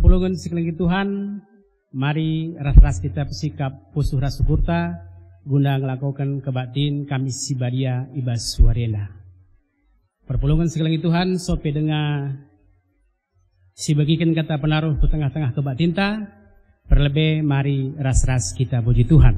Perpulungan sekalian Tuhan, mari ras-ras kita bersikap pusuh ras syukurta guna melakukan kebaktin kami sibadia ibas suarena. Perpulungan sekalian Tuhan, sope dengar si bagikan kata penaruh ke tengah-tengah kebaktinta, perlebih mari ras-ras kita puji Tuhan.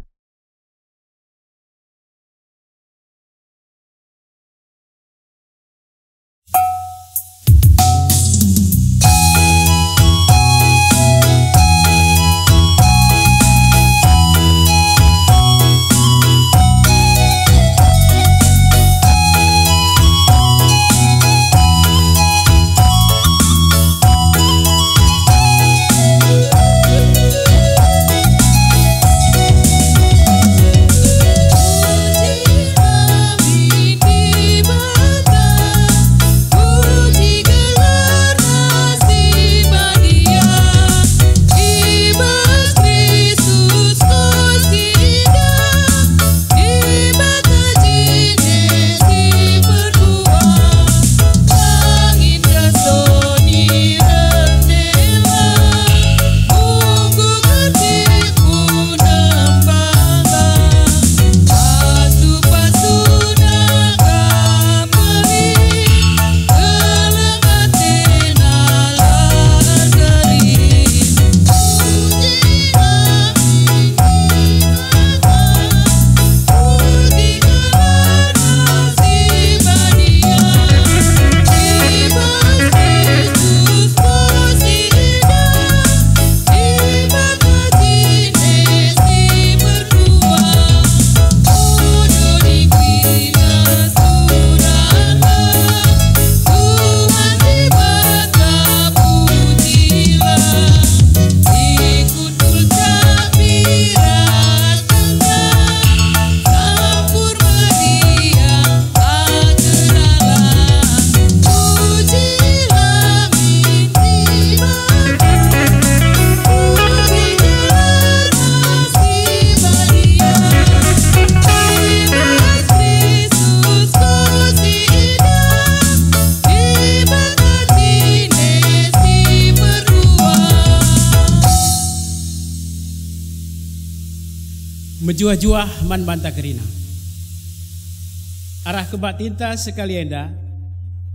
Menjuah-juah man banta kerina. Arah kebaktinta sekalienda,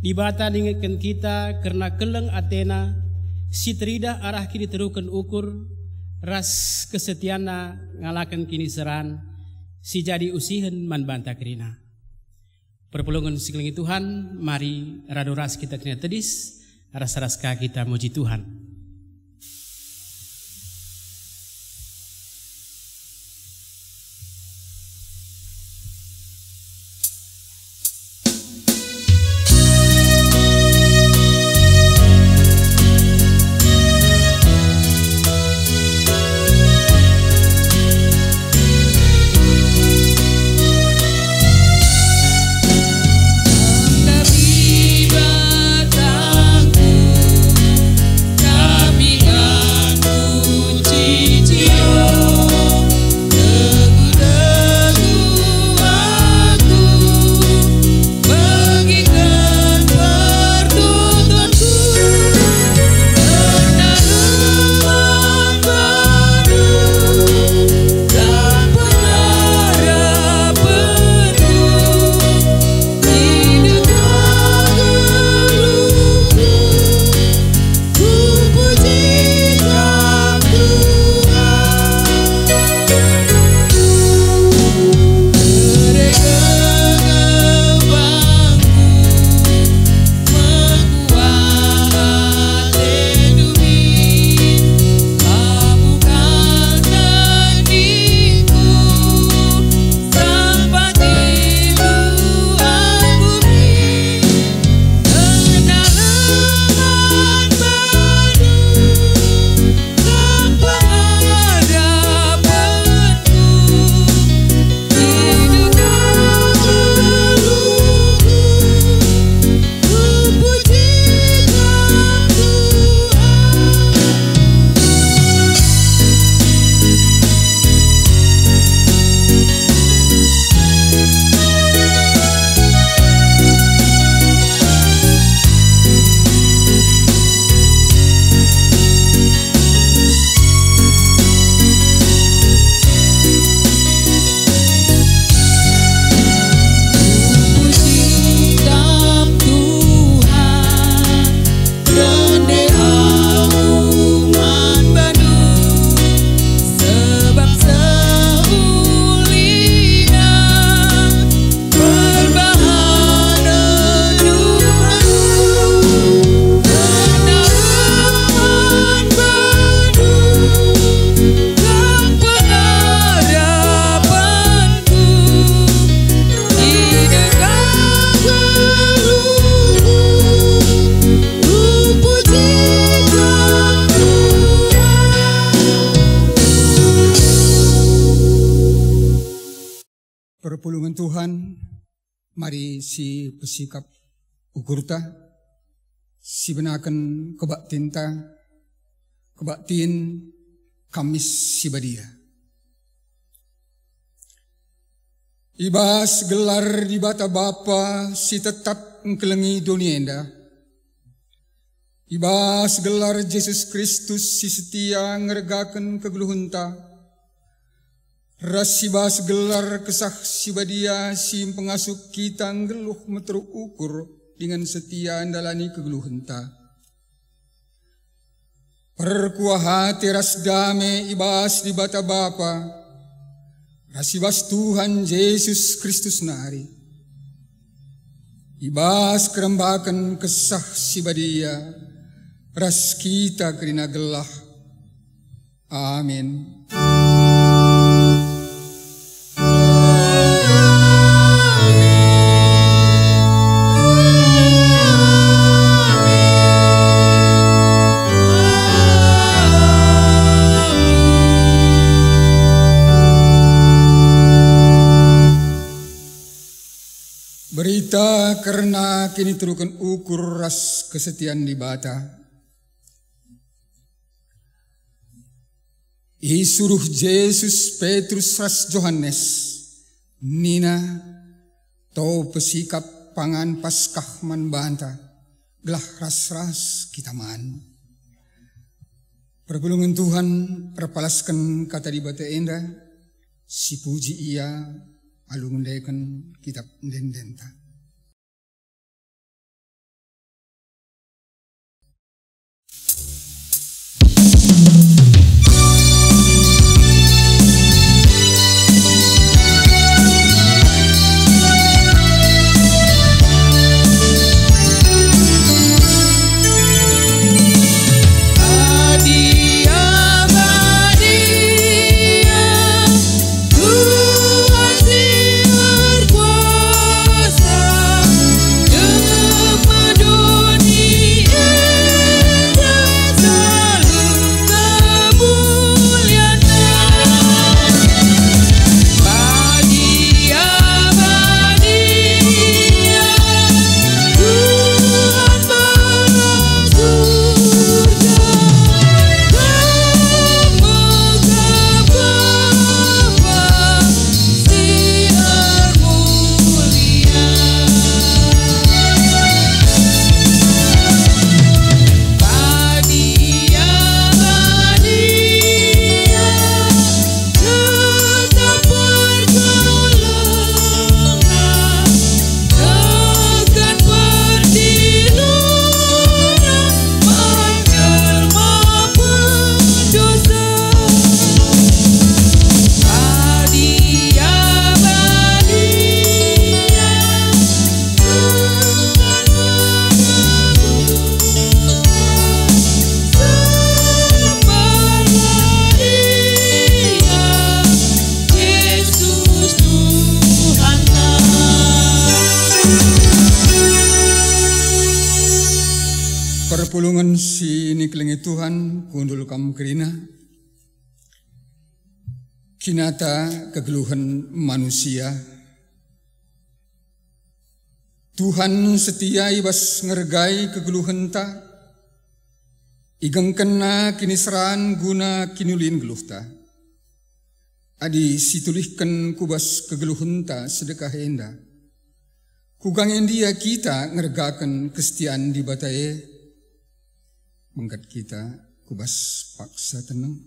dibata ningetkan kita karena keleng Athena, si terida arah kini terukan ukur, ras kesetiana ngalakan kini seran, si jadi usihen man banta kerina. Perpulungan sekalian Tuhan, mari radoras kita kena tedis, ras-raska kita muji Tuhan. Kami batangku mari si pesikap ukurta, si benakan kebaktin kamis si badia. Ibas gelar di bata bapa si tetap ngkelengi dunia enda. Ibas gelar Yesus Kristus si setia ngergakan kegeluhunta. Ras ibas gelar kesah si badia si pengasuh kita ngeluh meteruk ukur dengan setia andalani kegeluhunta. Perkuah hati ras dame ibas di bata bapa. Rasibas Tuhan Yesus Kristus nari. Ibas kerembakan kesah si badia. Ras kita kerina gelah. Amin. Berita karena kini terukan ukur ras kesetiaan di bata. Isuruh Yesus Petrus ras Johannes Nina tau pesikap pangan paskah man banta gelah ras-ras kita man. Perpulungan Tuhan perpalaskan kata di bata enda si puji ia alu ngendekan kitab dendenta. Perpulungan si niklengi Tuhan kundul kam kerina kinata kegeluhan manusia. Tuhan setia ibas ngergai kegeluhan ta igeng kena kini seran guna kinulin geluhta. Adi situlihkan kubas kegeluhan ta sedekah enda. Kugangen dia kita ngergakan kesetiaan di batae. Mengkat kita kubas paksa tenang.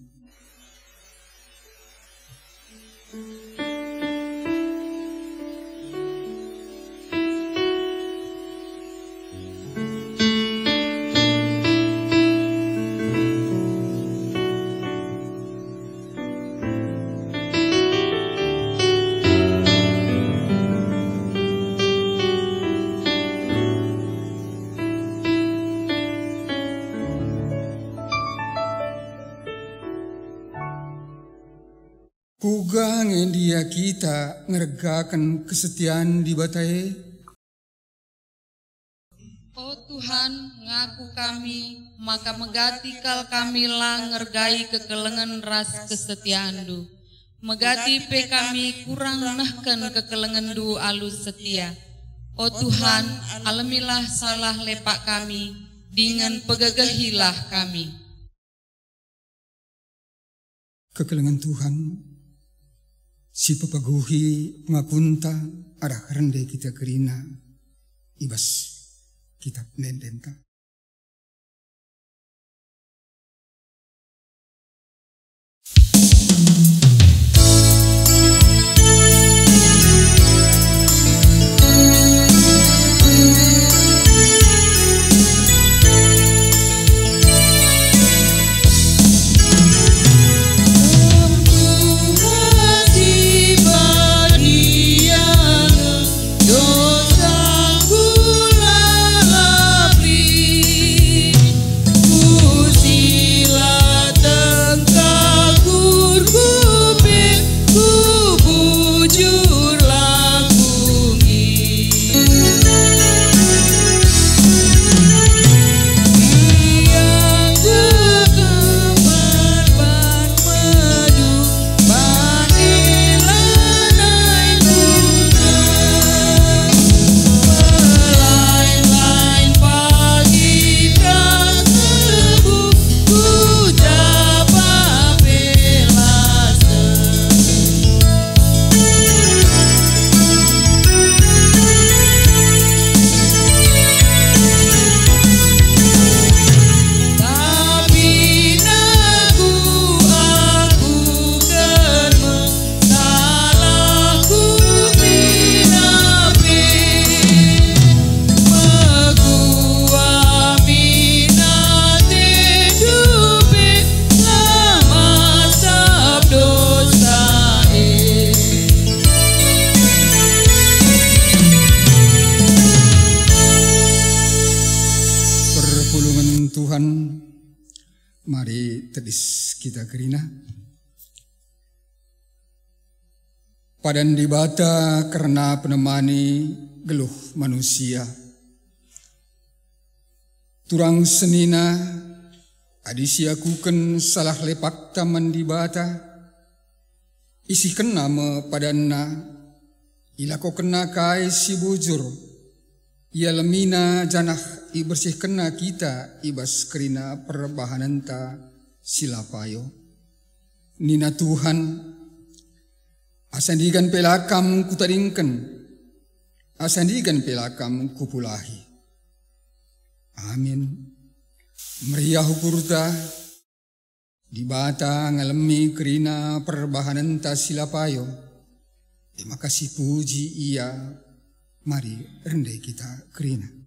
Kugangen dia kita ngergakan kesetiaan di batae. Oh Tuhan, ngaku kami, maka megati kal kami lang ngergai kekelengan ras kesetiaandu. Megati pe kami kurang nahkan kekelengan du alus setia. O Tuhan, alamilah salah lepak kami, dengan pegegehilah kami. Kekelengan Tuhan, si pepaguhi pengakunta arah rendah kita kerina, ibas kitab nendenta. Mari tedis kita kerina. Padan dibata karena penemani geluh manusia. Turang senina adisiakuken salah lepak taman dibata. Isi kena me padanna ilako kena kai si bujur. Ia lemina janah i bersih kena kita ibas kerina perbahananta silapayo. Nina Tuhan, asandigan pelakam kutaringken, asandigan pelakam kupulahi. Amin. Meriah kurta, dibata ngalemi kerina perbahananta silapayo. Terima kasih puji ia. Mari rendah kita kerina.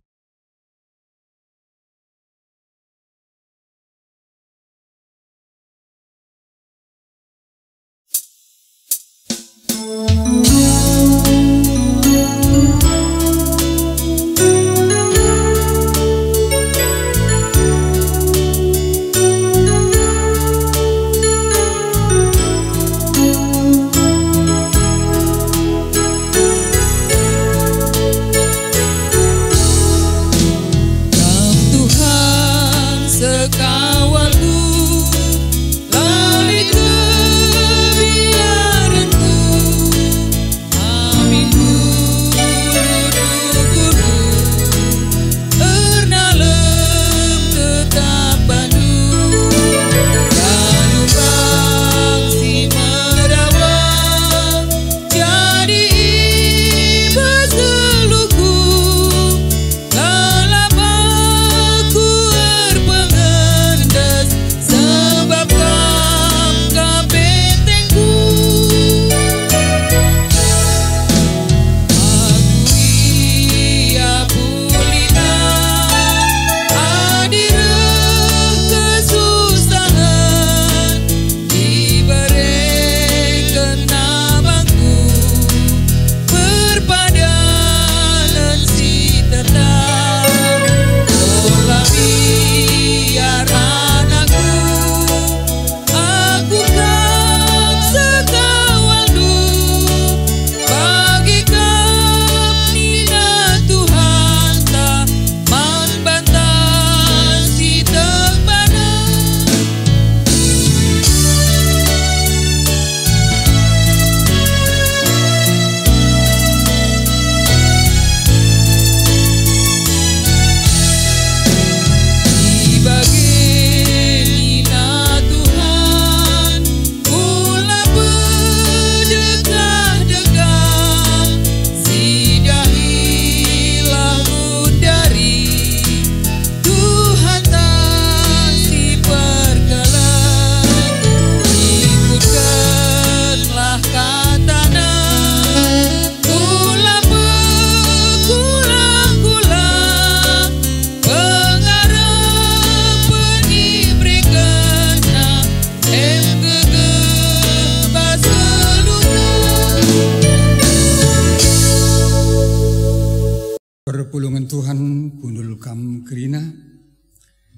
kam kerina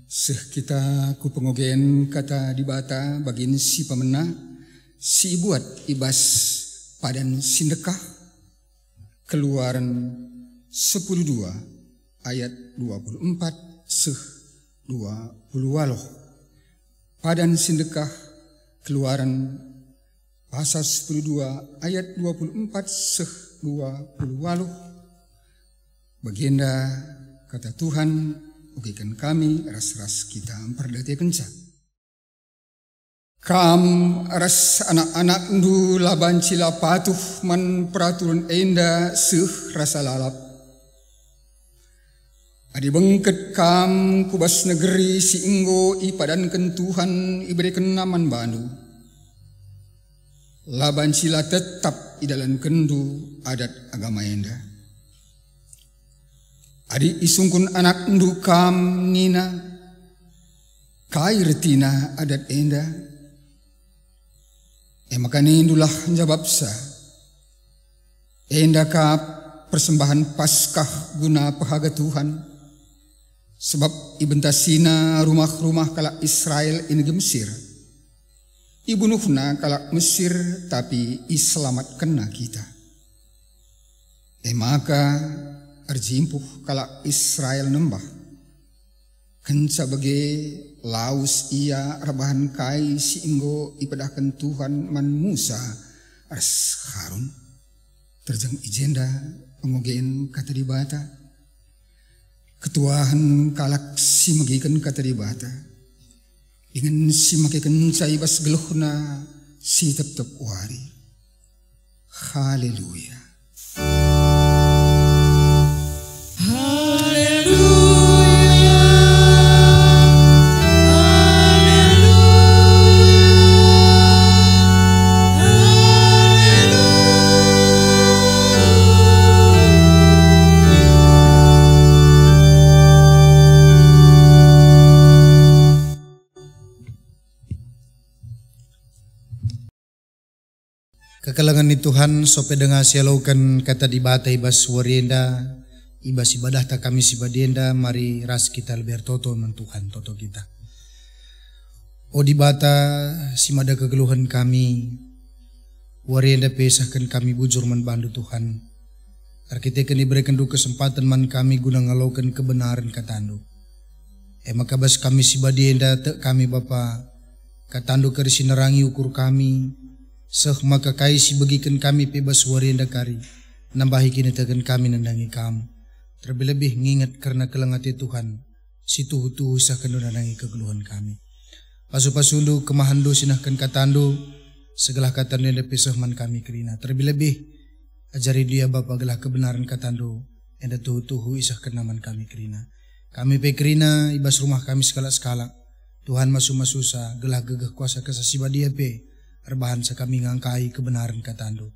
seh kita ku pengogen kata dibata bagin si pemena si buat ibas padan sindekah Keluaran 12 ayat 24 seh 20 waloh padan sindekah Keluaran pasal 12 ayat 24 seh 20 waloh baginda kata Tuhan ugikan kami ras-ras kita perdati kenca. Kam ras anak-anak ndu laban cila patuh man peraturan enda seuh rasa lalap. Adi bengket kam kubas negeri si inggo ipadankan Tuhan iberikan naman bandu. Laban cila tetap idalan kendu adat agama enda. Adi isungkun anak ndu kam nina kai retina adat enda makani indulah jawab sa enda ka persembahan Paskah guna pahaga Tuhan sebab ibentasina rumah-rumah kala Israel ini Mesir ibunuhna kala Mesir tapi iselamatkenna kita maka arjimpuh kala Israel nembah kenca bage laus ia rabahan kai si inggo ipadahkan Tuhan man Musa ars Harun terjang ijenda pengogen kata dibata ketuahan kalak si magikan kata dibata dengan si magikan saibas geluhna si tetep wari haleluya. Kekalangan ni Tuhan sope dengar sialaukan kata dibata ibas warienda ibas ibadah ta kami si badienda mari ras kita lebih toto men Tuhan toto kita. O dibata si mada kegeluhan kami warienda pesahkan kami bujur men bandu Tuhan. Arkitekan diberikan du kesempatan man kami guna ngalaukan kebenaran katandu. Maka bas kami si badienda te kami Bapa katandu kerisi nerangi ukur kami. Seh maka kai si bagikan kami pebas warienda kari nambahi kini tegan kami nandangi kamu terlebih ngingat karena kelengati Tuhan si tuhu-tuhu sahkan nandangi kegeluhan kami pasu-pasundu kemahandu sinahkan katandu segala katandu yang depisah man kami kerina terlebih ajari dia Bapa gelah kebenaran katandu yang tuhu-tuhu isahkan naman kami kerina kami pe kerina ibas rumah kami skala-skala Tuhan masu-masusa gelah gegah kuasa kesasiba dia pe Erbahan kami ngangkai kebenaran katandu.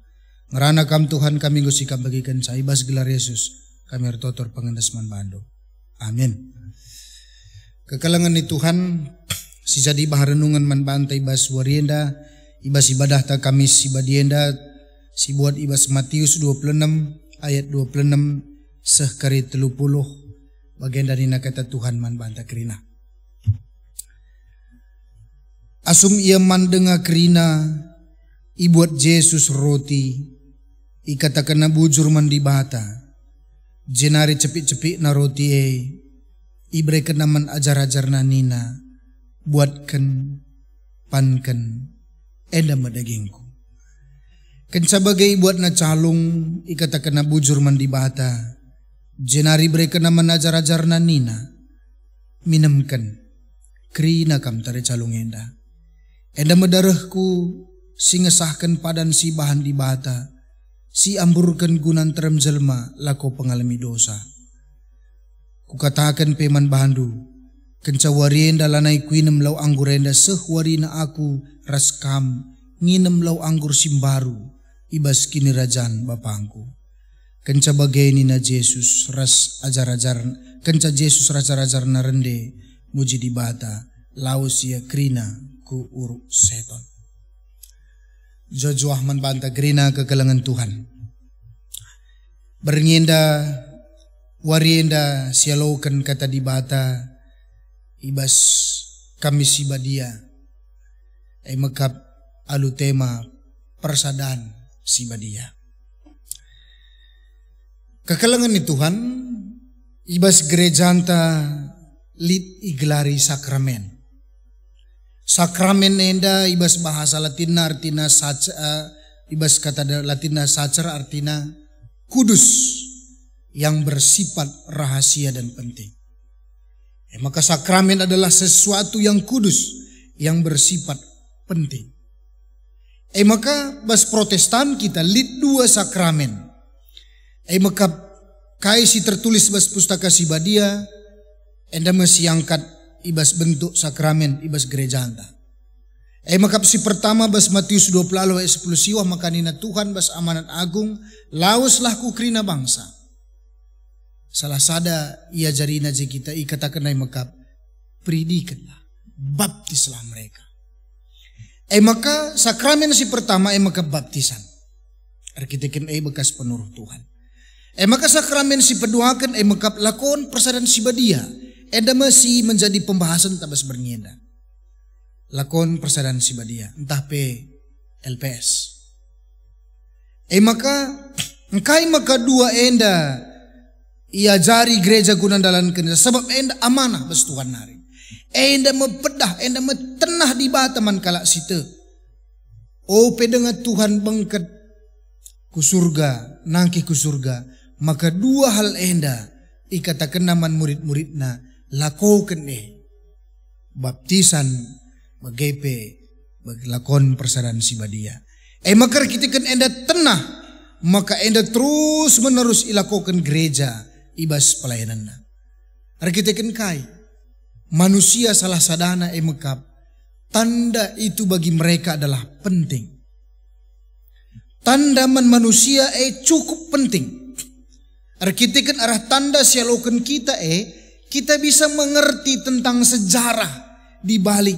Ngerana kam Tuhan kami gusikam bagikan saibas gelar Yesus. Kami ertotor pengendasman bandu. Amin. Kekalangan ni Tuhan. Sisa di bahar renungan man bantai ibas warienda. Ibas ibadah ta kami si badienda. Si buat ibas Matius 26 ayat 26 seh kari 30. Bagian dari kata Tuhan man banta kerina. Asum ia mandenga kerina ibuat Yesus roti ikatakan na bujur mandi bata jenari cepik-cepik na roti ibre kenaman ajar-ajar na nina buatkan pankan enda madagingku kenca bagai buat na calung ikatakan na bujur mandi bata jenari bre kenaman ajar-ajar na nina minamkan kerina kam tare calung enda enda medarahku si ngesahkan padan si bahan di bata si amburkan gunan terem jelma lako pengalami dosa. Kukatakan peman bahandu kenca warienda lanai kuinem lau anggur enda seh warina aku raskam nginem lau anggur simbaru ibas kini rajan bapangku. Kenca bagai nina Yesus ras ajar-ajar kenca Yesus rajar-ajar na rende muji di bata laus ia krina ku uruk seton. Jojo Ahman banta grina kegelangan Tuhan. Bernyenda warienda sialokan kata dibata ibas kami sibadia ay makap alu tema persadaan sibadia. Kekalangan ni Tuhan ibas gereja anta lit iglari sakramen. Sakramen enda ibas bahasa Latina artina ibas kata Latina sacer artina kudus yang bersifat rahasia dan penting. Maka sakramen adalah sesuatu yang kudus yang bersifat penting. Maka bas Protestan kita lit dua sakramen. Maka kaisi tertulis bas pustaka sibadia enda masih angkat ibas bentuk sakramen ibas gereja anda. Maka si pertama bas Matius 20 ayat 10 siwah makanina Tuhan bas amanat agung lauslah kukrina bangsa. Salah sada ia jarina je kita ikatakan nai makap pridikanlah baptislah mereka. Maka sakramen si pertama maka baptisan. Arkitekin bekas penuruh Tuhan. Maka sakramen si peduakan maka lakon persadaan sibadia. Enda masih menjadi pembahasan tabas bernienda. Lakon persadaan sibadia entah LPS. Maka engkai maka dua enda ia jari gereja gunandalan kena sebab enda amanah bas Tuhan nari. Enda mepedah, enda metenah di bataman kalak site. Dengan Tuhan bengket ku surga, nangki ku surga. Maka dua hal enda ikatakan naman murid-muridna lakokan baptisan bagepe baglakon persadaan sibadia. Maka kita kan enda tenah, maka enda terus menerus ilakokan gereja ibas pelayananna. Kita kan kai manusia salah sadana mekap tanda itu bagi mereka adalah penting. Tanda manusia cukup penting. Kita kan arah tanda sialokan kita kita bisa mengerti tentang sejarah di balik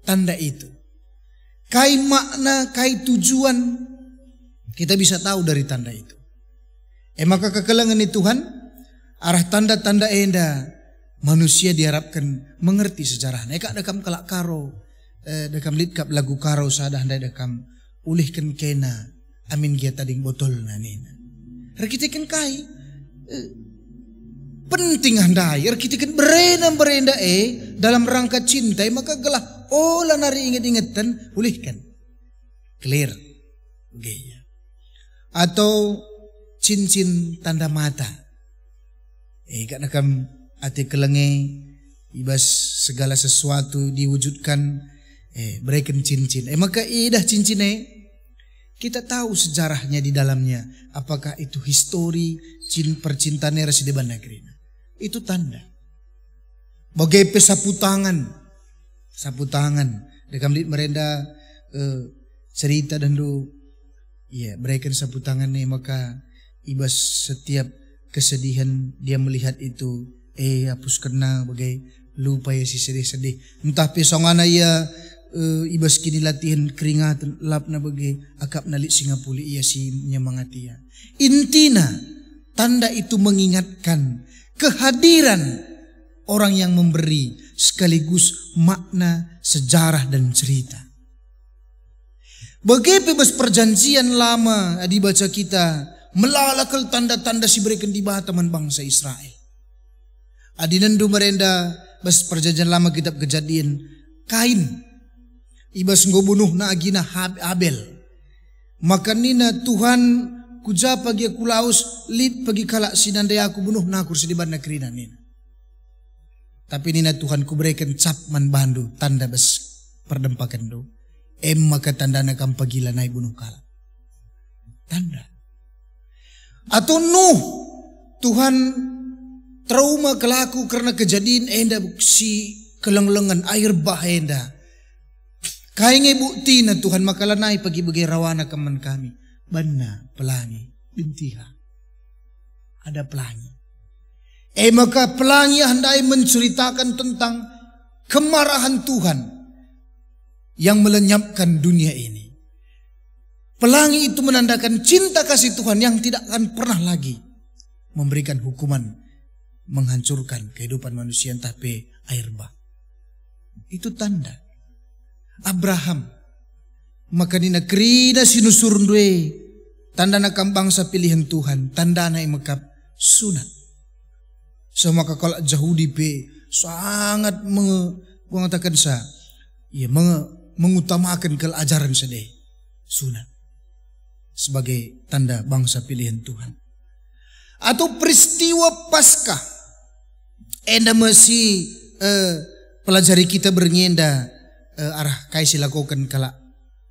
tanda itu. Kai makna, kai tujuan kita bisa tahu dari tanda itu. Maka kekalangan ni Tuhan arah tanda-tanda enda manusia diharapkan mengerti sejarah. Eka dekam kalak karo, dekam litkap lagu karo sadah dekam ulihkan kena amin gia tading botol nanina. Kita kan kai penting handai. Kita kan berenda dalam rangka cinta maka gelah olah nari inget-ingetan ulihkan clear. Okay. Atau cincin tanda mata. Karena kam ati kelenge ibas segala sesuatu diwujudkan berikan cincin. Maka dah cincin kita tahu sejarahnya di dalamnya. Apakah itu histori percintaan resi deban negeri. Itu tanda. Bagai sapu tangan. Sapu tangan. Dekam dit merenda cerita dan lu berikan sapu tangan maka ibas setiap kesedihan dia melihat itu hapus kena bagai lupa ya si sedih-sedih. Entah pesongana ia ibas kini latihan keringatan lap na bagai akap nalit singapuli ia si nyemangatia. Intina tanda itu mengingatkan kehadiran orang yang memberi sekaligus makna sejarah dan cerita. Bagai bebas perjanjian lama dibaca kita melalakal tanda-tanda si berikan di bataman bangsa Israel. Adinandu merenda bas perjanjian lama kitab Kejadian Kain ibas ngobunuh na agina Abel. Maka nina Tuhan kuja pagi aku laus lit pagi kalak sinandaya aku bunuh na aku sediban na kerina nina. Tapi nina Tuhan ku berikan cap man bandu tanda bas perdempakan do. Maka tanda na kam pagila na bunuh kalak. Tanda. Atau Nuh Tuhan trauma kelaku karena kejadian enda si kelenglengan air bah enda. Kainge bukti na Tuhan makalanay pagi bagai rawana kaman kami. Bana pelangi bintiha. Ada pelangi. Maka pelangi handai menceritakan tentang kemarahan Tuhan yang melenyapkan dunia ini. Pelangi itu menandakan cinta kasih Tuhan yang tidak akan pernah lagi memberikan hukuman menghancurkan kehidupan manusia entah pe air bah. Itu tanda. Abraham maka nina krida sinusurndue tanda nakam bangsa pilihan Tuhan, tanda na imakap sunat. So maka kalau Yahudi pe sangat mengatakan mengutamakan ajaran sedih sunat sebagai tanda bangsa pilihan Tuhan. Atau peristiwa Paskah, enda masih pelajari kita bernyenda arah kaisi lakukan kala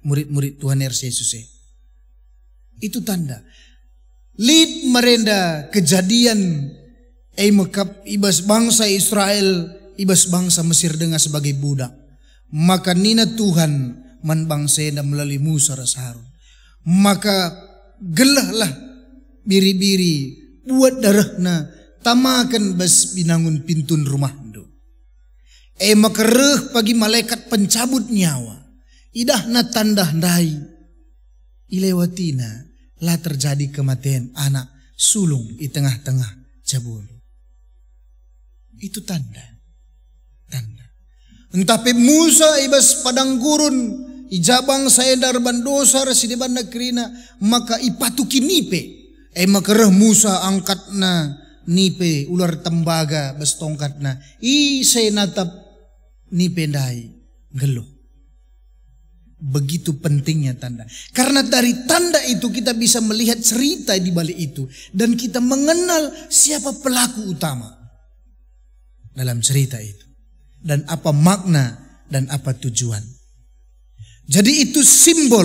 murid-murid Tuhan Yesus. Itu tanda. Lid merenda kejadian mekap ibas bangsa Israel, ibas bangsa Mesir dengan sebagai budak. Maka nina Tuhan man bangsa enda melalui Musa ras Harun. Maka gelahlah biri-biri buat darahna tamakan bas binangun pintun rumah ndo. Maka reh pagi malaikat pencabut nyawa. Idahna tanda ndai ilewatina lah terjadi kematian anak sulung di tengah-tengah jabul. Itu tanda. Entah pe Musa ibas padang gurun ijabang saedar bandosa resideban negrina maka ipatuki nipe. Maka reh Musa angkatna nipe ular tembaga bas tongkatna se natap nipe ndai geluh. Begitu pentingnya tanda. Karena dari tanda itu kita bisa melihat cerita di balik itu. Dan kita mengenal siapa pelaku utama dalam cerita itu. Dan apa makna dan apa tujuan. Jadi itu simbol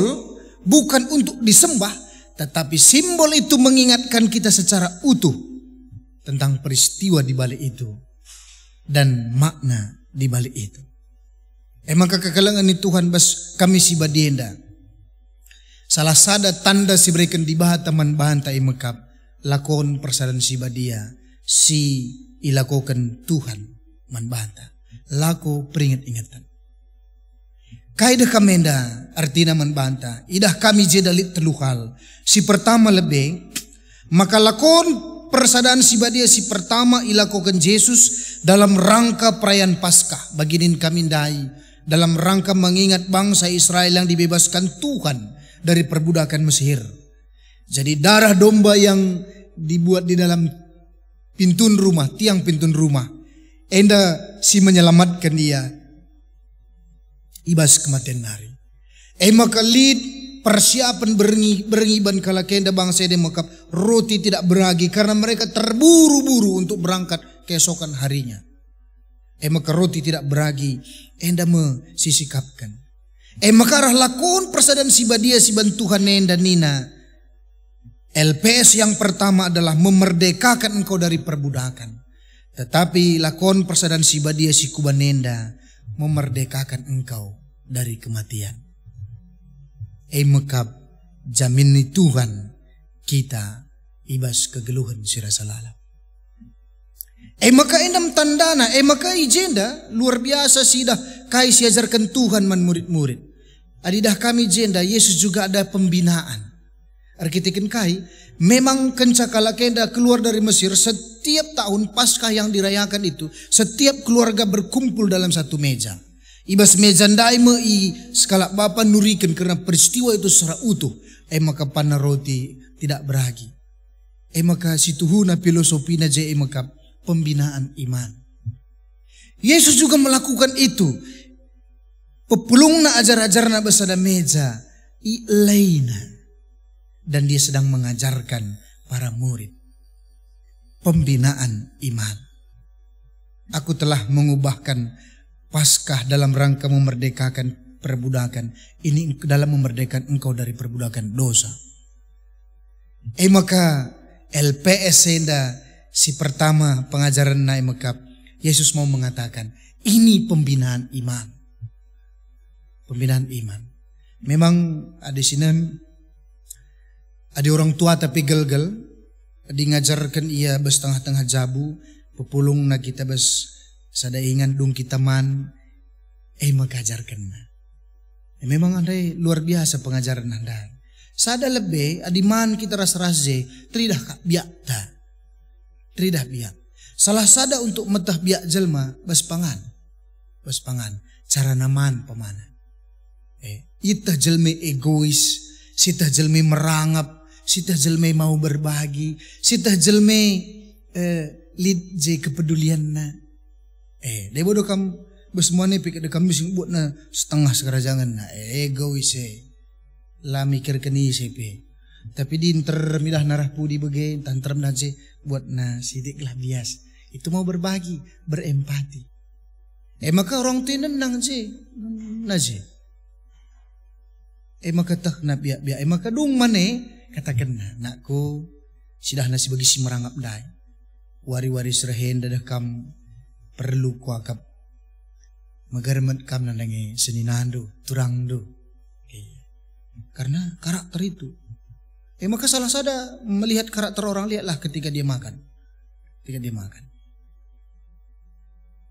bukan untuk disembah. Tetapi simbol itu mengingatkan kita secara utuh tentang peristiwa di balik itu. Dan makna di balik itu. Maka kekalangan ni Tuhan bas kami si badienda. Salah sada tanda si berikan di bahat taman bahanta imekap lakon persadan si badia si ilakokan Tuhan man bahanta. Lako peringat-ingatan. Kaidah kamenda artina man bahanta. Idah kami jedalit teluhal. Si pertama lebih maka lakon persadaan si badia si pertama ilakokan Yesus dalam rangka perayaan Paskah baginin kami dai. Dalam rangka mengingat bangsa Israel yang dibebaskan Tuhan dari perbudakan Mesir. Jadi darah domba yang dibuat di dalam pintun rumah, tiang pintun rumah. Enda si menyelamatkan dia. Ibas kematian nari. Maka lid persiapan berengiban kala kenda bangsa maka roti tidak beragi karena mereka terburu-buru untuk berangkat keesokan harinya. Maka roti tidak beragi, enda mesisikapkan. Maka arah lakon persadaan si badia si bantuhan enda nina. LPS yang pertama adalah memerdekakan engkau dari perbudakan. Tetapi lakon persadaan si badia si kubanenda memerdekakan engkau dari kematian. Mekap jamin ni Tuhan kita ibas kegeluhan sirasa lalap. Maka endam tandana, maka ijenda luar biasa sidah kai siajarkan Tuhan man murid-murid. Adidah kami jenda Yesus juga ada pembinaan. Arkitekin kai memang kencakala kenda keluar dari Mesir setiap tahun Paskah yang dirayakan itu setiap keluarga berkumpul dalam satu meja. Ibas meja ndai i skala bapa nurikan karena peristiwa itu secara utuh. Maka panah roti tidak beragi. Maka situhuna filosofina je maka pembinaan iman. Yesus juga melakukan itu. Pepulungna ajar-ajarna besada meja ilaina. Dan dia sedang mengajarkan para murid. Pembinaan iman. Aku telah mengubahkan Paskah dalam rangka memerdekakan perbudakan. Ini dalam memerdekakan engkau dari perbudakan dosa. Maka LPS senda si pertama pengajaran naik mekap. Yesus mau mengatakan ini pembinaan iman. Pembinaan iman. Memang ada sini ada orang tua tapi gel-gel. Ngajarkan ia bes tengah-tengah jabu. Pepulung na kita bes sada ingan dung kita man. Maka ajarkan na. Memang ada luar biasa pengajaran anda. Sada lebih adiman kita ras-ras je. Tridah kak biak ta. Tridah biak. Salah sada untuk metah biak jelma bas pangan. Cara naman pemana. Itah jelme egois, sitah jelme merangap, sitah jelme mau berbagi, sitah jelme lid je kepedulian na. Dia bodoh kam besmuane pikir dekam bising buat na setengah sekerajangan na egois lah mikir keni sepe. Tapi di intermidah narah pudi bege tantrem naje buat na sidik lah bias. Itu mau berbagi, berempati. Maka orang tu nang je naje. Maka tak na biak maka dung mane katakan nakku sidah nasi bagi si merangap dai. Wari-wari serahen dadah kam perlu kuakap magarmat kam nandangi seninando turang do. Karena karakter itu. Maka salah sada melihat karakter orang, lihatlah ketika dia makan.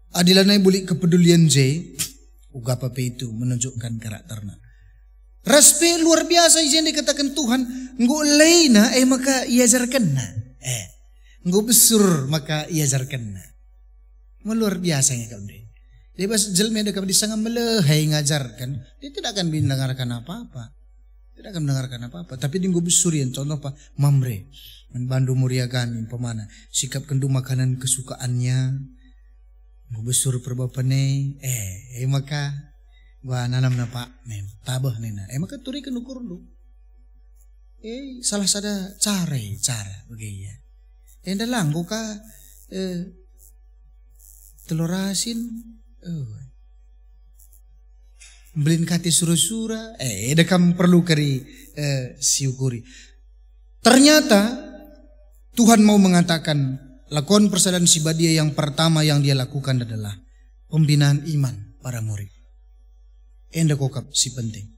Adilanai bulik kepedulian je, ugapa pe itu menunjukkan karakternya. Raspe luar biasa yang dikatakan Tuhan, nggo leina maka iajarkan na. Nggo besur maka iajarkan na. Luar biasanya kau deh. Dia pas jelme dekam disanga melehai ngajarkan, dia tidak akan mendengarkan apa-apa. Tapi di nggo besur yang contoh apa? Mamre, membantu muriakan pemana, sikap kendu makanan kesukaannya. Nggo besur perbapane, maka gua nanam napa tabah nena maka turikan ukur lu salah sada cara begitu ya dalang ka telur asin belin kati sura-sura dekam perlu kari siukuri. Ternyata Tuhan mau mengatakan lakon persaudaraan Sibadia yang pertama yang dia lakukan adalah pembinaan iman para murid. Enda kokap si penting.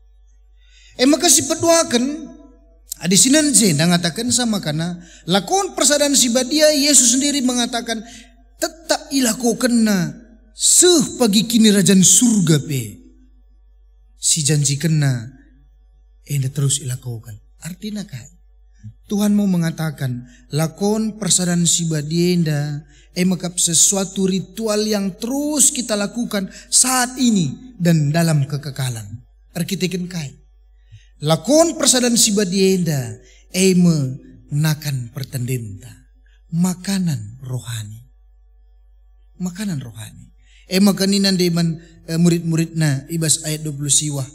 Maka si peduakan adi sinan je ngatakan sama karena lakon persaudaraan Sibadia Yesus sendiri mengatakan tetap ilakokan na seh pagi kini rajan surga pe. Si janji kena enda terus ilakokan. Artinya kan Tuhan mau mengatakan lakon persaudaraan Sibadia enda makap sesuatu ritual yang terus kita lakukan saat ini dan dalam kekekalan. Arkiteken kai. Lakon persaudaraan Sibadia enda menakan pertendenta. Makanan rohani. Makaninan deman murid-muridna ibas ayat 20 siwah.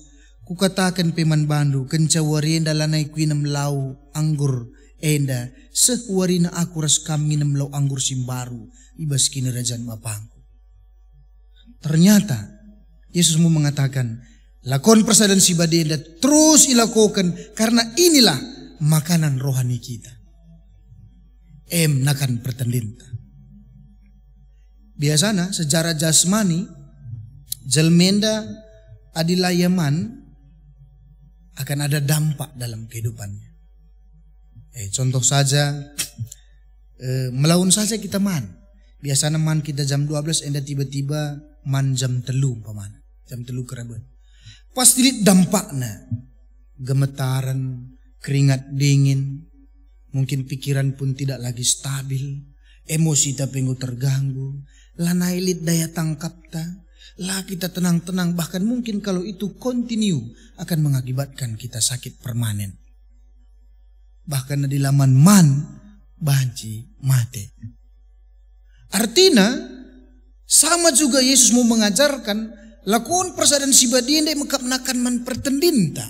Kukatakan peman bandu kencawari enda lanai kuinem lau anggur enda sehwarina aku ras kami nem lau anggur simbaru ibas kini rajan mapangku. Ternyata Yesus mau mengatakan lakon persaudaraan Sibadia enda terus ilakukan karena inilah makanan rohani kita. Nakan pertendenta. Biasanya sejarah jasmani jelmenda adilayaman akan ada dampak dalam kehidupannya. Contoh saja melawan saja kita man. Biasanya man kita jam 12 enda tiba-tiba man jam 3 paman. Jam 3 kerabat. Pasti dampaknya gemetaran, keringat dingin, mungkin pikiran pun tidak lagi stabil, emosi tapi terganggu, lanai lid daya tangkap ta. Lah kita tenang-tenang, bahkan mungkin kalau itu continue akan mengakibatkan kita sakit permanen. Bahkan di laman man banci mati. Artinya sama juga Yesus mau mengajarkan lakon persaudaraan Sibadia enda mekap nakan man pertendinta.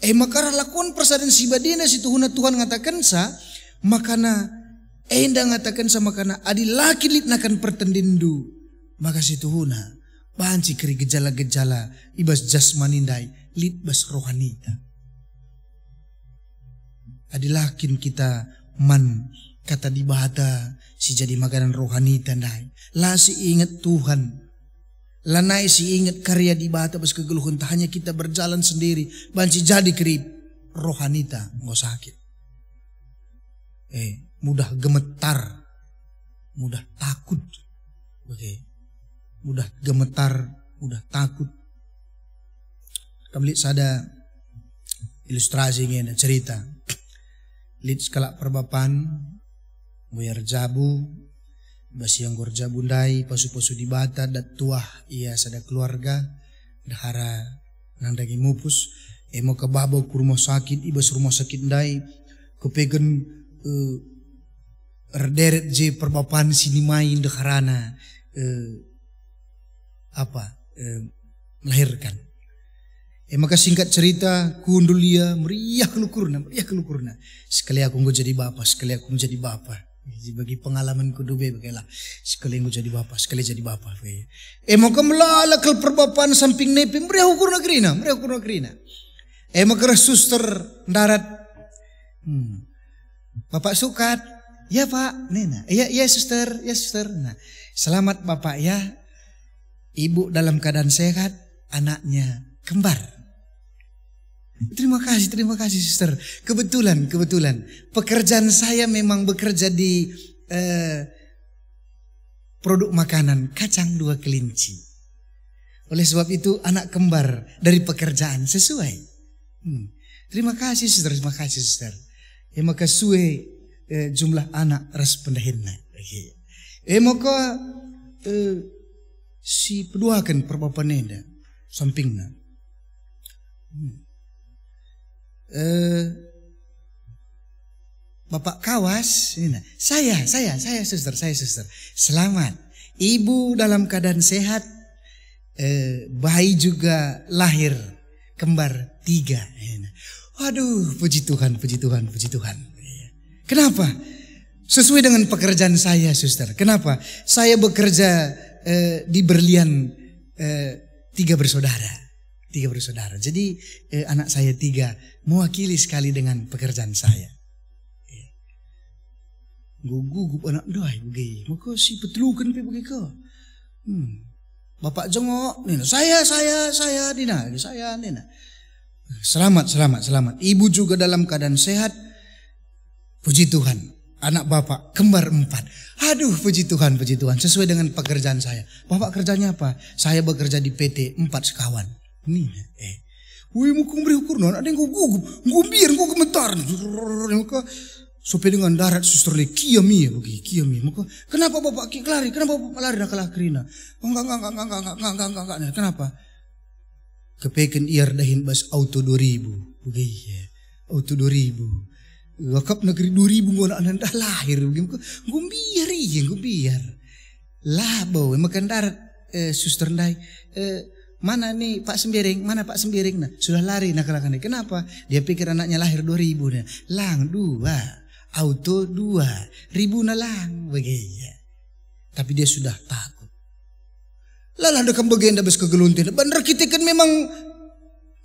Makara lakon persaudaraan Sibadia enda situ huna Tuhan ngatakan sa makana enda ngatakan sa makana adi laki lit nakan pertendindu. Maka situ huna banci keri gejala-gejala ibas jasmanindai lit bas rohanita. Adilakin kita man kata dibata si jadi makanan rohanita ndai. Lah si ingat Tuhan. Lanai si ingat karya dibata bas kegeluhan hanya kita berjalan sendiri banci jadi keri rohanita nggak sakit. Mudah gemetar, mudah takut. Oke. Mudah gemetar, mudah takut. Kami lihat sada ilustrasi ini cerita. Lihat skala perbapan, buyar jabu, Basi yang gorja bundai pasu-pasu di bata dat tuah ia sada keluarga dahara nandagi mupus emo ke babo ku rumah sakit ibas rumah sakit ndai kepegen erderet je perbapan sini main deharana melahirkan. Maka singkat cerita kundulia meriah kelukurna. Sekali aku mau jadi bapa, sekali aku mau jadi bapa. Bagi pengalaman kedua begala. Sekali mau jadi bapa, sekali jadi bapa. Maka melala ke perbapaan samping nepi meriah ukurna kerina. Maka suster darat. Bapak Sukat, ya Pak, Nena, ya suster. Nah, selamat Bapak ya. Ibu dalam keadaan sehat, anaknya kembar. Terima kasih suster. Kebetulan pekerjaan saya memang bekerja di produk makanan kacang 2 kelinci. Oleh sebab itu anak kembar dari pekerjaan sesuai. Terima kasih suster. Maka suwe jumlah anak ras pendahinna. Maka si peduakan perbapanenda sampingna. Bapak Kawas, ini saya suster. Selamat, ibu dalam keadaan sehat, bayi juga lahir kembar 3. Aduh, puji Tuhan. Kenapa? Sesuai dengan pekerjaan saya, suster. Kenapa? Saya bekerja di Berlian 3 bersaudara. Jadi anak saya 3 mewakili sekali dengan pekerjaan saya. Gugup anak doai begitu. Maka si petlukan pe begitu. Bapak jengok, Nina. Saya Dina. Selamat. Ibu juga dalam keadaan sehat. Puji Tuhan. Anak bapak kembar 4. Aduh, puji Tuhan. Sesuai dengan pekerjaan saya. Bapak kerjanya apa? Saya bekerja di PT 4 Sekawan. Nih, wih muka beri ukur non, ada yang gugup, biar gue gemetar, maka supaya dengan darat suster le kia mi, maka kenapa bapak lari, kenapa bapak lari nak kalah kerina, enggak, kenapa? Kepeken iar dahin bas auto 2000, auto 2000, wakap negeri 2000 gue anak dah lahir, gue biar, lah bawa makan darat suster ndai. Mana nih Pak Sembiring? Mana Pak Sembiring? Nah, sudah lari nakalakan. Kenapa? Dia pikir anaknya lahir 2000 nih. Lang 2, auto 2, 1000 na lang begitu. Tapi dia sudah takut. Lalah dekam bagian dabas kegeluntin. Bener kita kan memang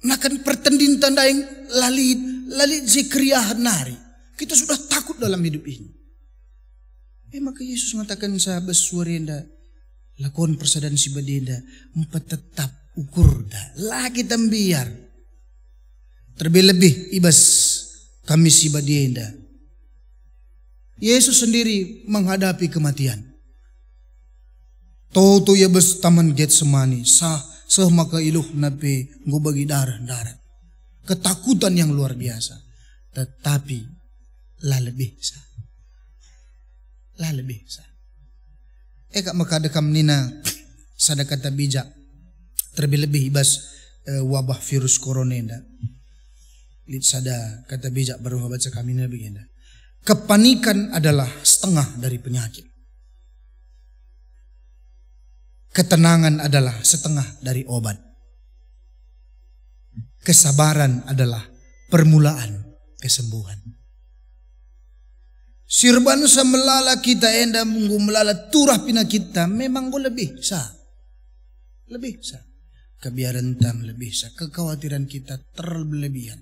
nakan pertandin tandaing lalit zikriah nari. Kita sudah takut dalam hidup ini. Maka Yesus mengatakan sahabat suarenda lakon persadaan si badenda empat tetap ukur dah lagi tambiar terlebih ibas kami si badenda. Yesus sendiri menghadapi kematian. Toto ya bes taman Getsemani sah maka iluh nape ngubagi darah. Ketakutan yang luar biasa. Tetapi lah lebih sah. Kak maka dekam nina sada kata bijak terlebih ibas wabah virus corona nda. Lid sada kata bijak baru baca kami nina begini. Kepanikan adalah setengah dari penyakit. Ketenangan adalah setengah dari obat. Kesabaran adalah permulaan kesembuhan. Sirban sa melala kita enda munggu melala turah pina kita memang boleh lebih sah. Kebiaran tam lebih sah. Kekhawatiran kita terlebihan.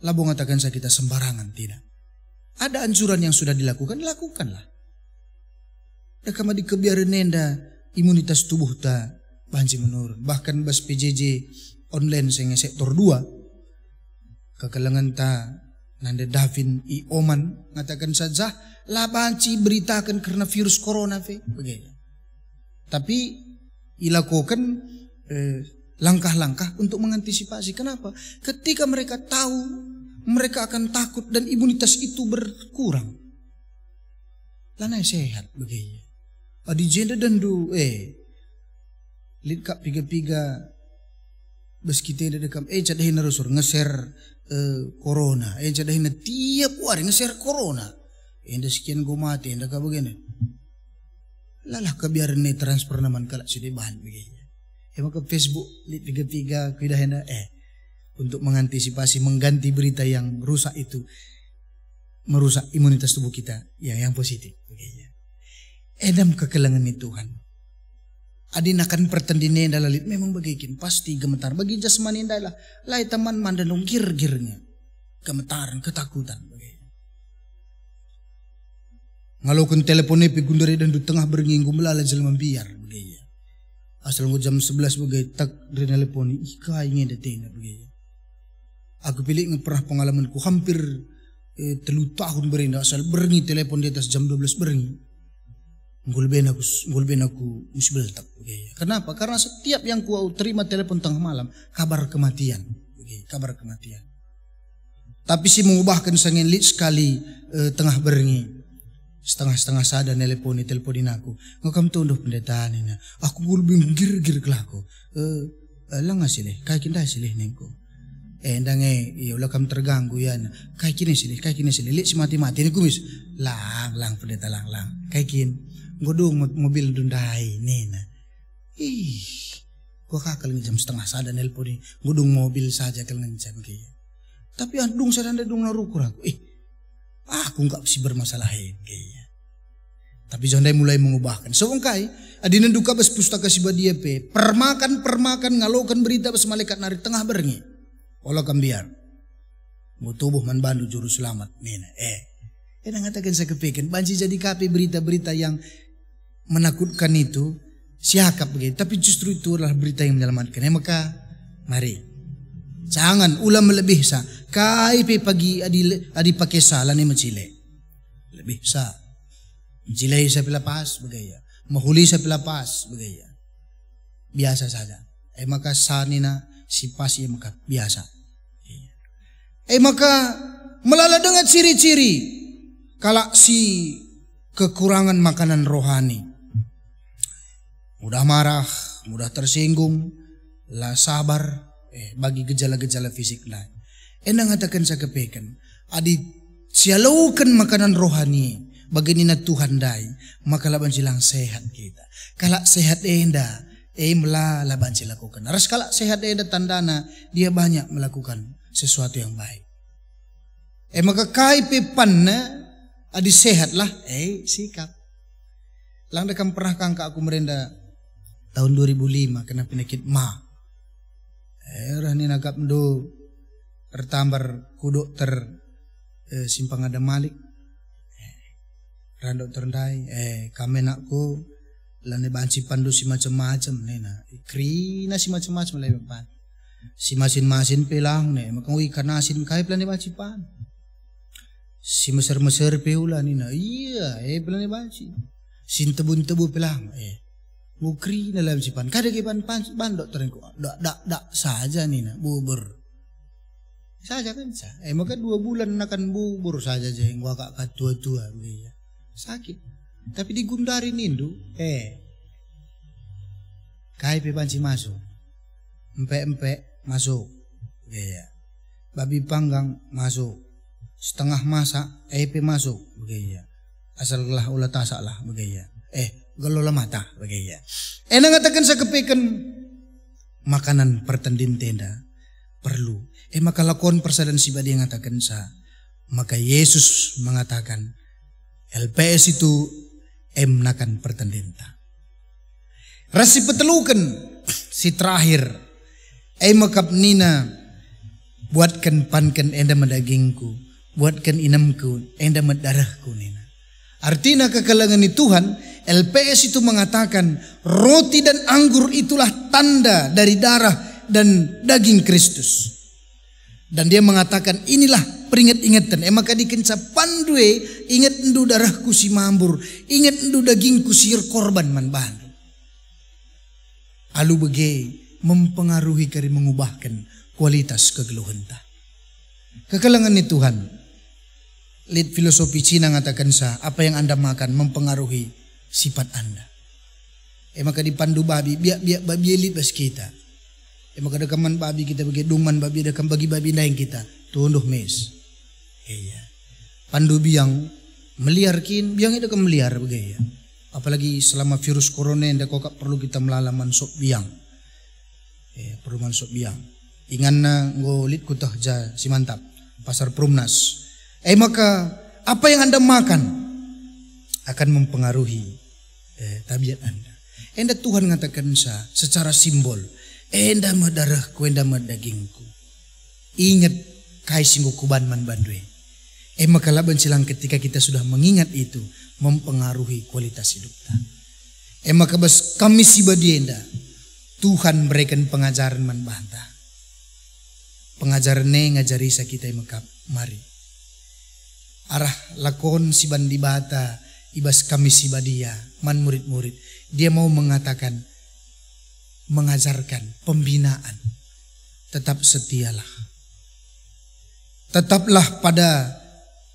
Labu mengatakan saya kita sembarangan tidak. Ada anjuran yang sudah dilakukan, lakukanlah. Dekama di kebiaran enda imunitas tubuh ta banci menurun. Bahkan bas PJJ online sehingga sektor 2 kekalangan ta nanda Davin I Oman mengatakan saja lah banci beritakan karena virus corona begitu. Tapi dilakukan langkah-langkah untuk mengantisipasi. Kenapa? Ketika mereka tahu mereka akan takut dan imunitas itu berkurang. Lana sehat begaya. Adi jenda dandu lit kap piga-piga bes kita dekam cadahin narusur nge-share corona. Cadahin tiap hari nge-share corona. Enda sekian go mati enda ka begini. Lalah kebiaran ni transfer naman kalak sudah bahan begaya. Maka Facebook lit piga-piga kuida henda untuk mengantisipasi mengganti berita yang rusak itu, merusak imunitas tubuh kita yang positif. Edam kekelangan ni Tuhan. Adin akan pertandingan dalam lit memang bagikin pasti gemetar bagi jasmani adalah lai teman mandanung gir-girnya gemetaran ketakutan bagi. Ngalaukun teleponnya pigundari dan di tengah beringinggu melala jelma biar bagi. Asal jam 11 bagi tak dari telepon ika ingin detena bagi. Aku pilih pernah pengalamanku hampir 3 tahun berindah asal beringi telepon di atas jam 12 beringi. Ngulben aku musibel tak. Kenapa? Karena setiap yang ku terima telepon tengah malam kabar kematian. Kabar kematian. Tapi si mengubahkan sangen lit sekali tengah beringi. Setengah-setengah sadar teleponin aku. Ngakam tunduh pendetaan ini. Aku gulbin gir-gir kelaku. Lang asileh, kayak kinda asileh nengko. Ndange ulah kam terganggu yan. Kayak kini silih. Lit si mati-mati ini kumis. Lang pendeta lang. Kayak kin. Godong mobil dundai nena. Gua kakal jam setengah sadar nelpon godong mobil saja kalau ngejam kayak. Tapi andung sadar dung narukur aku. Aku nggak bisa bermasalahin kayaknya. Tapi jondai mulai mengubahkan. Sewongkai adinan duka bes pustaka si badia pe. Permakan ngalokan berita bes malaikat nari tengah berngi. Olah kambiar. Mau tubuh man bandu juru selamat nena. Ngatakan saya kepikiran banci jadi kape berita-berita yang menakutkan itu siakap begitu. Tapi justru itu adalah berita yang menyelamatkan. Maka mari jangan ulah melebih sa. Kai pe pagi adi pakai salah ni mencile. Lebih sa. Mencile sa pelapas begaya. Mahuli sa pelapas begaya. Biasa saja. Maka sanina si pasi maka biasa. Maka melala dengan ciri-ciri kalau si kekurangan makanan rohani. Mudah marah, mudah tersinggung, lah sabar, bagi gejala-gejala fisik lain. Enang ngatakan saya kepekan, adi sialaukan makanan rohani, bagi nina Tuhan dai, maka laban silang sehat kita. Kalau sehat enda, laban silakukan. Ras kalau sehat enda tandana, dia banyak melakukan sesuatu yang baik. Maka kai pepanna, adi sehat lah, sikap. Lang dekam pernah kangka aku merenda tahun 2005 kena penyakit ma. Rani nagap do tertambar ku dokter simpang ada malik. Ran dokter ndai kami nakku lane banci pandu si macam-macam nena. Krina si macam-macam lai pan. Si masin-masin pelang ne makang ikan asin kai plan banci pan. Si meser-meser peula nina. Iya, pelan banci. Sin tebu-tebu pelang Bukri dalam sipan. Kada kipan bandok terengku. Dak saja nina bubur. Saja kan sa. Maka 2 bulan akan bubur saja jeng wakak tua-tua begitu. Sakit. Tapi digundari nindu. Kai pe banci masuk. Empe masuk. Babi panggang masuk. Setengah masak pe masuk begitu. Asal lah ulah tasak lah begitu. Galola mata begitu. Enang ngatakan saya kepekan makanan pertandin tenda perlu. Maka lakon persadan si badi ngatakan sa. Maka Yesus mengatakan LPS itu nakan pertandinta. Rasi petelukan si terakhir. Makap nina buatkan pankan enda medagingku, buatkan inamku enda medarahku nina. Artinya kekalangan ni Tuhan, LPS itu mengatakan roti dan anggur itulah tanda dari darah dan daging Kristus. Dan dia mengatakan inilah peringat-ingatan. Maka dikenca pandue ingat endu darahku si mambur, ingat endu dagingku sir korban man bandu. Alu bege mempengaruhi kari mengubahkan kualitas kegeluhan ta. Kekalangan ni Tuhan. Lihat filosofi Cina ngatakan apa yang Anda makan mempengaruhi sifat Anda. Maka dipandu babi, biak babi elit bas kita. Maka dekaman babi kita bagi duman babi dekam bagi babi lain kita. Tunduh mes. Iya. Pandu biang meliarkin, biang itu kan meliar begitu. Apalagi selama virus corona yang kok perlu kita melalaman sok biang. Perlu man sok biang. Ingan na ngolit kutah ja si mantap pasar Perumnas. Maka apa yang Anda makan akan mempengaruhi tabiat Anda. Enda Tuhan ngatakan secara simbol, enda darahku, enda dagingku. Ingat kai singgo kuban man bandwe. Maka laban silang ketika kita sudah mengingat itu mempengaruhi kualitas hidup kita. Maka bas kami sibadi enda Tuhan berikan pengajaran man bantah. Pengajaran ngajari sa kita maka mari. Arah lakon si bandi bata ibas kami sibadia man murid-murid. Dia mau mengatakan, mengajarkan pembinaan. Tetap setialah. Tetaplah pada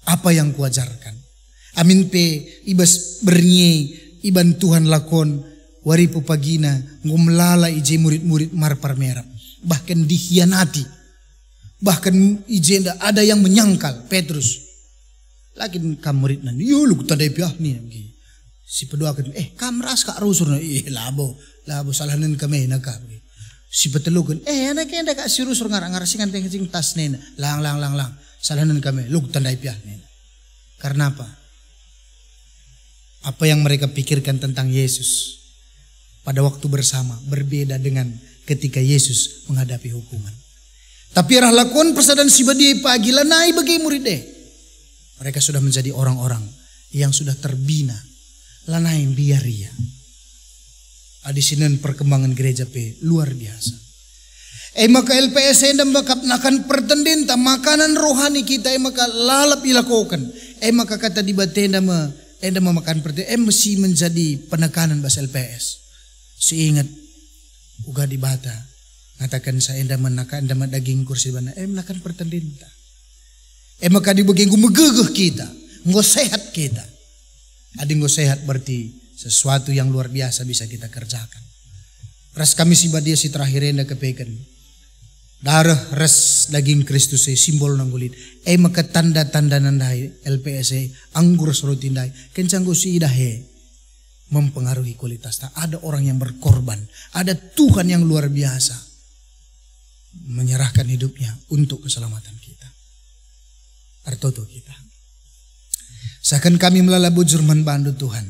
apa yang kuajarkan. Amin pe ibas bernye iban Tuhan lakon waripu pagina ngumlala ije murid-murid marpar merah. Bahkan dihianati. Bahkan ije ada yang menyangkal Petrus. Lakin kam murid nan yuluk tadai piah ni. Si peduakan kamras kak rusur na labo salahanan kami naka. Si petelukan anaknya kak si rusur ngarasingan tengcing tas nena lang salahanan kami luk tandai piah nena. Karena apa? Apa yang mereka pikirkan tentang Yesus pada waktu bersama berbeda dengan ketika Yesus menghadapi hukuman. Tapi arah lakon persadan si badi pagi lanai bagi murid mereka sudah menjadi orang-orang yang sudah terbina. Lanai biaria. Adisinan perkembangan gereja luar biasa. Maka LPS enda nakan pertendenta makanan rohani kita maka lalap ilakokan. Maka kata di batenda enda memakan pertendenta mesti menjadi penekanan bas LPS. Seingat uga di bata ngatakan saya enda menakan enda daging kursi bana menakan pertendenta. Maka di bagian megegeh kita, nggo sehat kita. Adinggo sehat berarti sesuatu yang luar biasa bisa kita kerjakan. Ras kami sibadia si terakhir enda kepekan. Darah ras daging Kristus simbol nanggulit. Maka tanda-tanda nandai LPS anggur serutindai. Kencanggo si idahe mempengaruhi kualitas. Ada orang yang berkorban. Ada Tuhan yang luar biasa menyerahkan hidupnya untuk keselamatan kita. Artoto kita. Seakan kami melalabu jurman bandu Tuhan.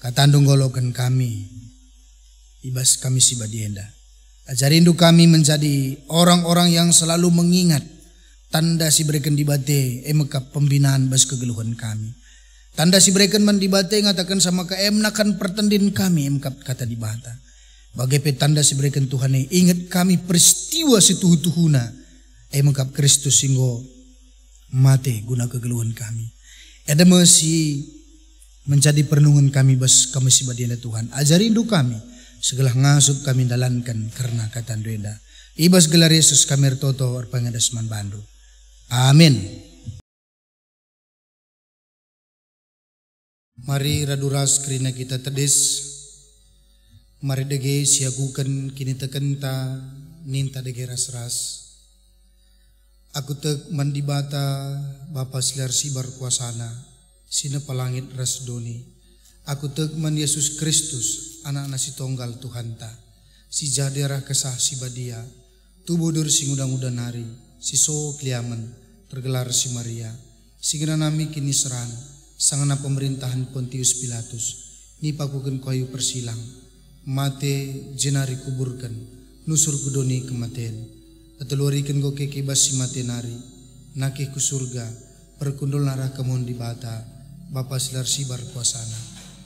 Katandung golokan kami. Ibas kami si badienda. Ajarindu kami menjadi orang-orang yang selalu mengingat. Tanda si berikan dibate. Maka pembinaan bas kegeluhan kami. Tanda si berikan mendibate. Ngatakan sama ke nakan pertendin kami. Maka kata dibata. Bagai petanda si berikan Tuhan. Ingat kami peristiwa situhu-tuhuna. Maka Kristus singgo mati guna kegeluhan kami. Ada masih menjadi perenungan kami bas kami si badiana Tuhan. Ajarindu kami segala ngasup kami dalankan karena kata duenda. Ibas gelar Yesus kami toto orpangadasman bandu. Amin. Mari raduras kerina kita tedes. Mari dege siagukan kini tekenta ninta dege ras-ras. Aku tek mandibata Bapa silar sibar kuasana sina palangit rasdoni. Aku tek man Yesus Kristus anak nasi tonggal Tuhan ta. Si jadirah kesah si badia. Tubudur sing udang-udang nari. Si so kliaman tergelar si Maria. Si nami kini serang. Sangana pemerintahan Pontius Pilatus. Ni pakuken kayu persilang. Mate jenari kuburkan. Nusur kudoni kematian. Petelurikan go kekebas si matenari. Nakih ku surga. Perkundul narah kemun di bata. Bapa silar sibar kuasana.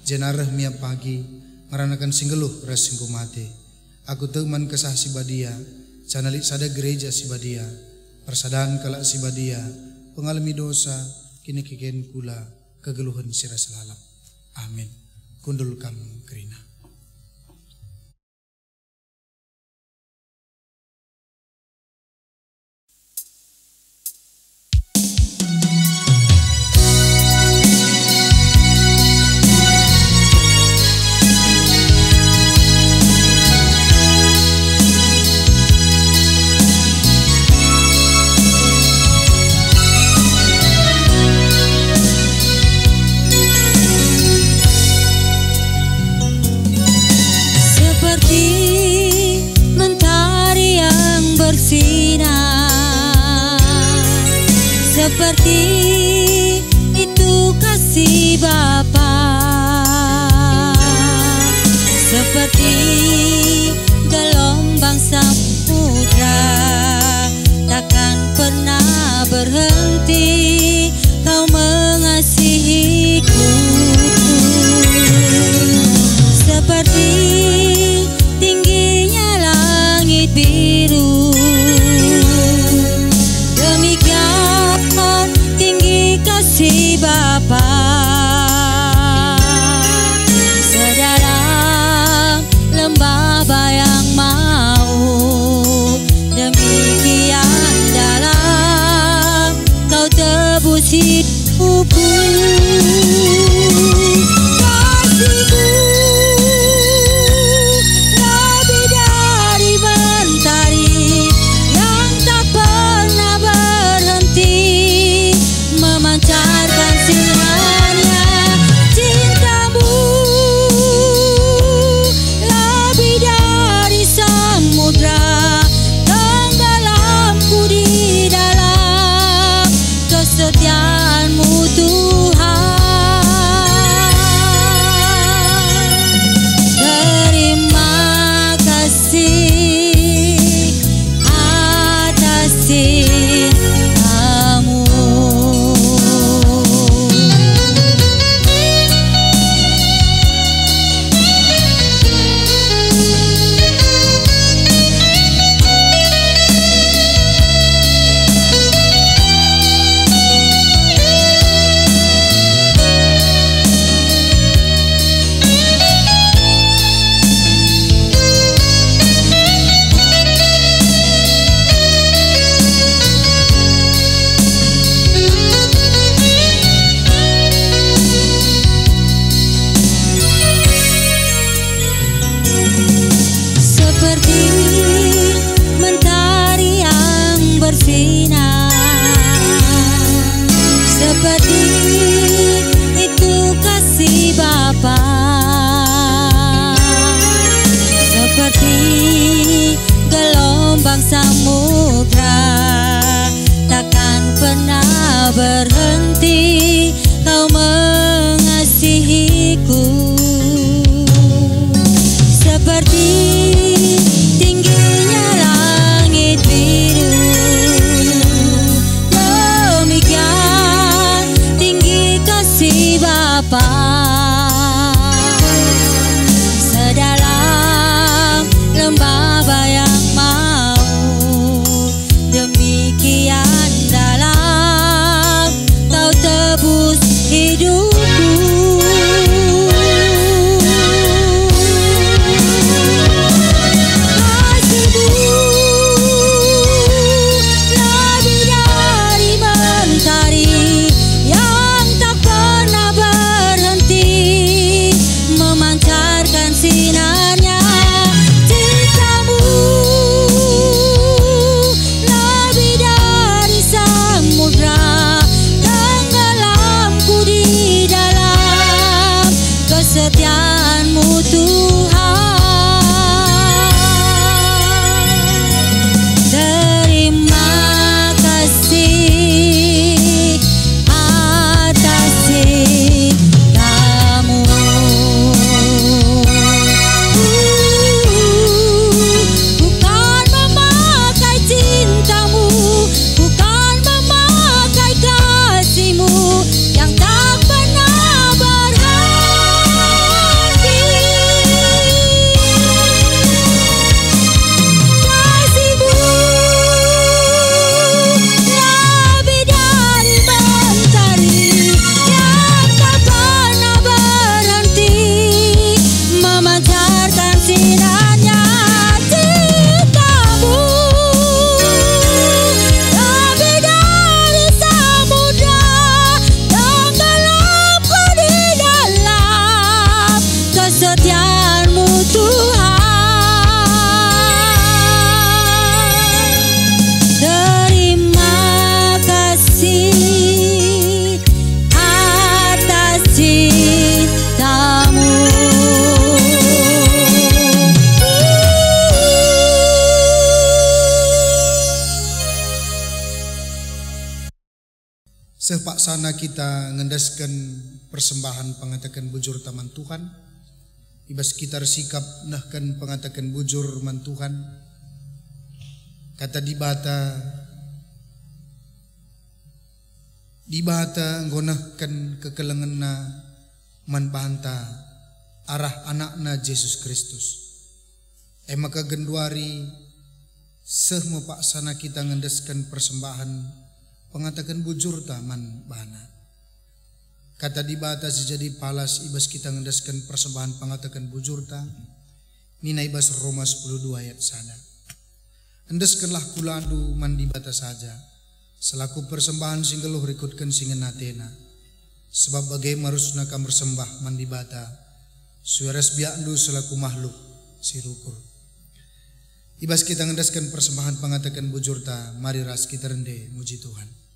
Jenarah mia pagi. Ngaranakan singgeluh ras singgo mate. Aku teman kesah si badia. Canalik sada gereja si badia. Persadaan kalak si badia. Pengalami dosa. Kini keken kula. Kegeluhan siras lalap. Amin. Kundul kamu kerina. seperti gelombang samudra, takkan pernah berhenti Kau mengasihiku. Seperti tingginya langit biru, demikian tinggi kasih Bapa. Sedalam lembah bayang maut, demikian dalam Kau tebus hidupku. Berhenti Kau mengasihiku. Seperti tingginya langit biru, demikian tinggi kasih Bapa. Sedalam lembah bayang maut, demikian dalam Kau tebus hidupku. Kasih-Mu lebih dari mentari yang tak pernah berhenti memancarkan sinarnya. Cinta-Mu lebih dari samudra, kesetiaan-Mu Tuhan. Terima kasih atas cinta-Mu. Bukan memakai cinta-Mu, bukan memakai kasih-Mu yang tak pernah berhenti. Kasih-Mu lebih dari mentari yang tak pernah berhenti memancarkan sinarnya. Cinta-Mu lebih dari samudra, tenggelamku di dalam kesetiaan-Mu Tuhan. Terima kasih atas cinta-Mu. Sepaksana kita ngendaskan persembahan pengatakan bujur taman Tuhan, ibas kitar sikap nahkan pengatakan bujur man Tuhan. Kata dibata ngonahkan kekelengan na man banta arah anakna Yesus Kristus. Maka genduari seh mepaksana kita ngendeskan persembahan pengatakan bujur ta man bana. Kata dibata sejadi palas ibas kita ngendeskan persembahan pengatakan bujur ta. Nina ibas Roma 10:2 ayat sana. Endeskanlah kuladu man dibata saja, selaku persembahan singgeluh rikutkan singen Athena. Sebab bagai marusna kam bersembah man dibata, suaras biakdu selaku makhluk sirukur. Ibas kita ngendeskan persembahan pengatakan bujur ta, mari ras kita rende muji Tuhan.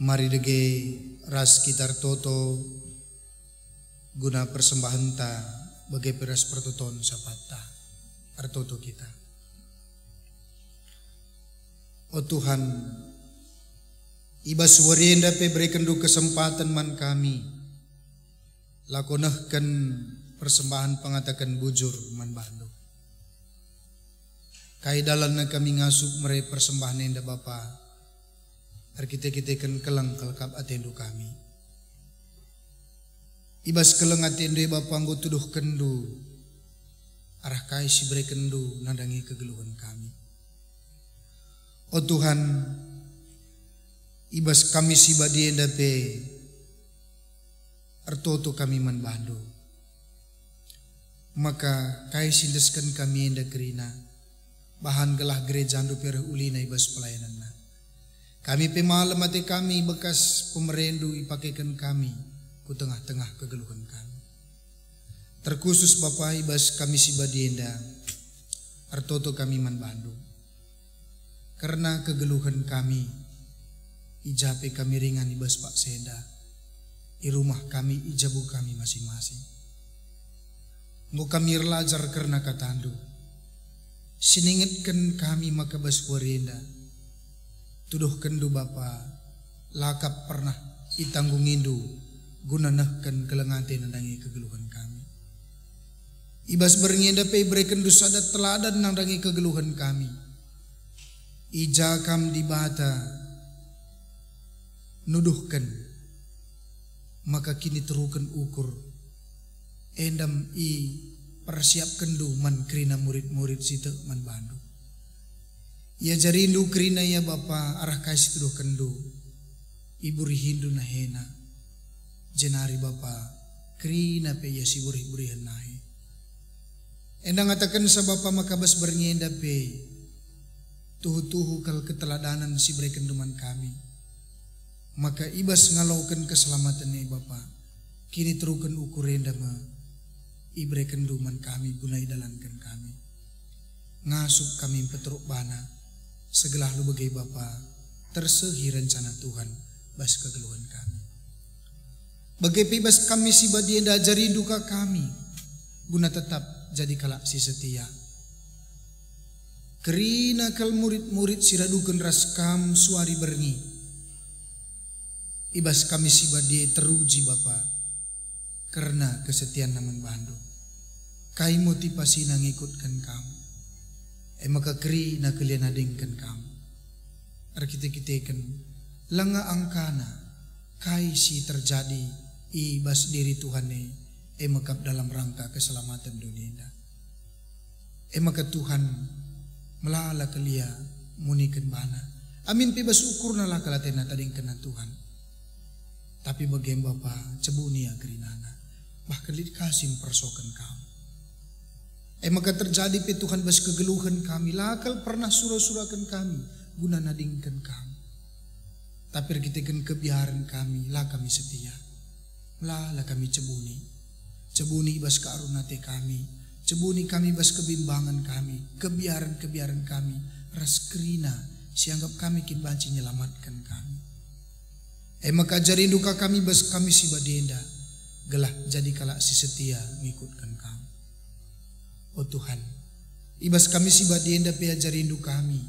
Mari dege ras kitar toto guna persembahan ta bagai peras pertoton sapata artoto kita. Oh Tuhan, ibas warienda pe berikan du kesempatan man kami lakonahkan persembahan pengatakan bujur man bandu. Kaidalan na kami ngasup mere persembahan enda Bapa. Kita kan kelang kalkap atendu kami. Ibas kelang atendu Bapa anggo tuduh kendu arah kai si bere kendu nadangi kegeluhan kami. Oh Tuhan, ibas kami si badienda pe artoto kami man bandu. Maka kai sindeskan kami enda kerina bahan gelah gereja andu pereh ulina ibas pelayanan na. Kami pemalam hati kami bekas pemerendu ipakaikan kami ku tengah-tengah kegeluhan kami. Terkhusus Bapa ibas kami si badienda artoto kami man bandu. Karena kegeluhan kami ijape kami ringan ibas Pak Senda. I rumah kami ijabu kami masing-masing. Ngo kami relajar karena katandu. Siningetkan kami maka bas warienda. Tuduh kendu Bapa lakap pernah itanggung indu guna nahkan kelengate nandangi kegeluhan kami. Ibas berngenda pe berekendu sadat teladan nandangi kegeluhan kami. Ijakam dibata nuduhkan maka kini terukan ukur endam i persiap kendu man krina murid-murid sita man bandu. Ya jarindu krina ya Bapa arah kasih tuduh kendu ibu rihindu nahena jenari Bapa krina pe ya si burih-burihan nahe. Endang ngatakan sa Bapa maka bas bernyenda pe tuhu-tuhu kal keteladanan si beri kenduman kami. Maka ibas ngalaukan keselamatan ya Bapa kini terukan ukur enda ma ibre kenduman kami gunai dalankan kami. Ngasup kami petruk bana segelah lu bagai Bapa tersehi rencana Tuhan bas kegeluhan kami. Bagai pibas kami si badienda ajari duka kami guna tetap jadi kalak si setia. Kerina kal murid-murid siradukan ras kam suari berngi. Ibas kami si badie teruji Bapa karena kesetiaan naman bandu. Kai motivasi nang ikutkan kamu. Maka keri na kalian adingkan kamu. Arkite-kitekan lenga angkana kai si terjadi ibas diri Tuhan emakap dalam rangka keselamatan dunia. Maka Tuhan melala kelia munikan bana. Amin pi bas ukur nala kalatena tading kena Tuhan. Tapi bagem Bapa cebunia gerinana. Bahkan dikasih persokan kau. Maka terjadi pi Tuhan bas kegeluhan kami. Lakal pernah surah-surahkan kami. Guna nadingkan kami. Tapi kita kebiaran kami. Lah kami setia. Lah kami cebuni. Cebuni bas kearunate kami. Cebuni kami bas kebimbangan kami. Kebiaran kami. Ras kerina. Sianggap kami kin banci nyelamatkan kami. Maka ajari duka kami bas kami si badenda. Gelah jadi kalak si setia ngikutkan kami. Oh Tuhan, ibas kami si badenda pe ajari duka kami.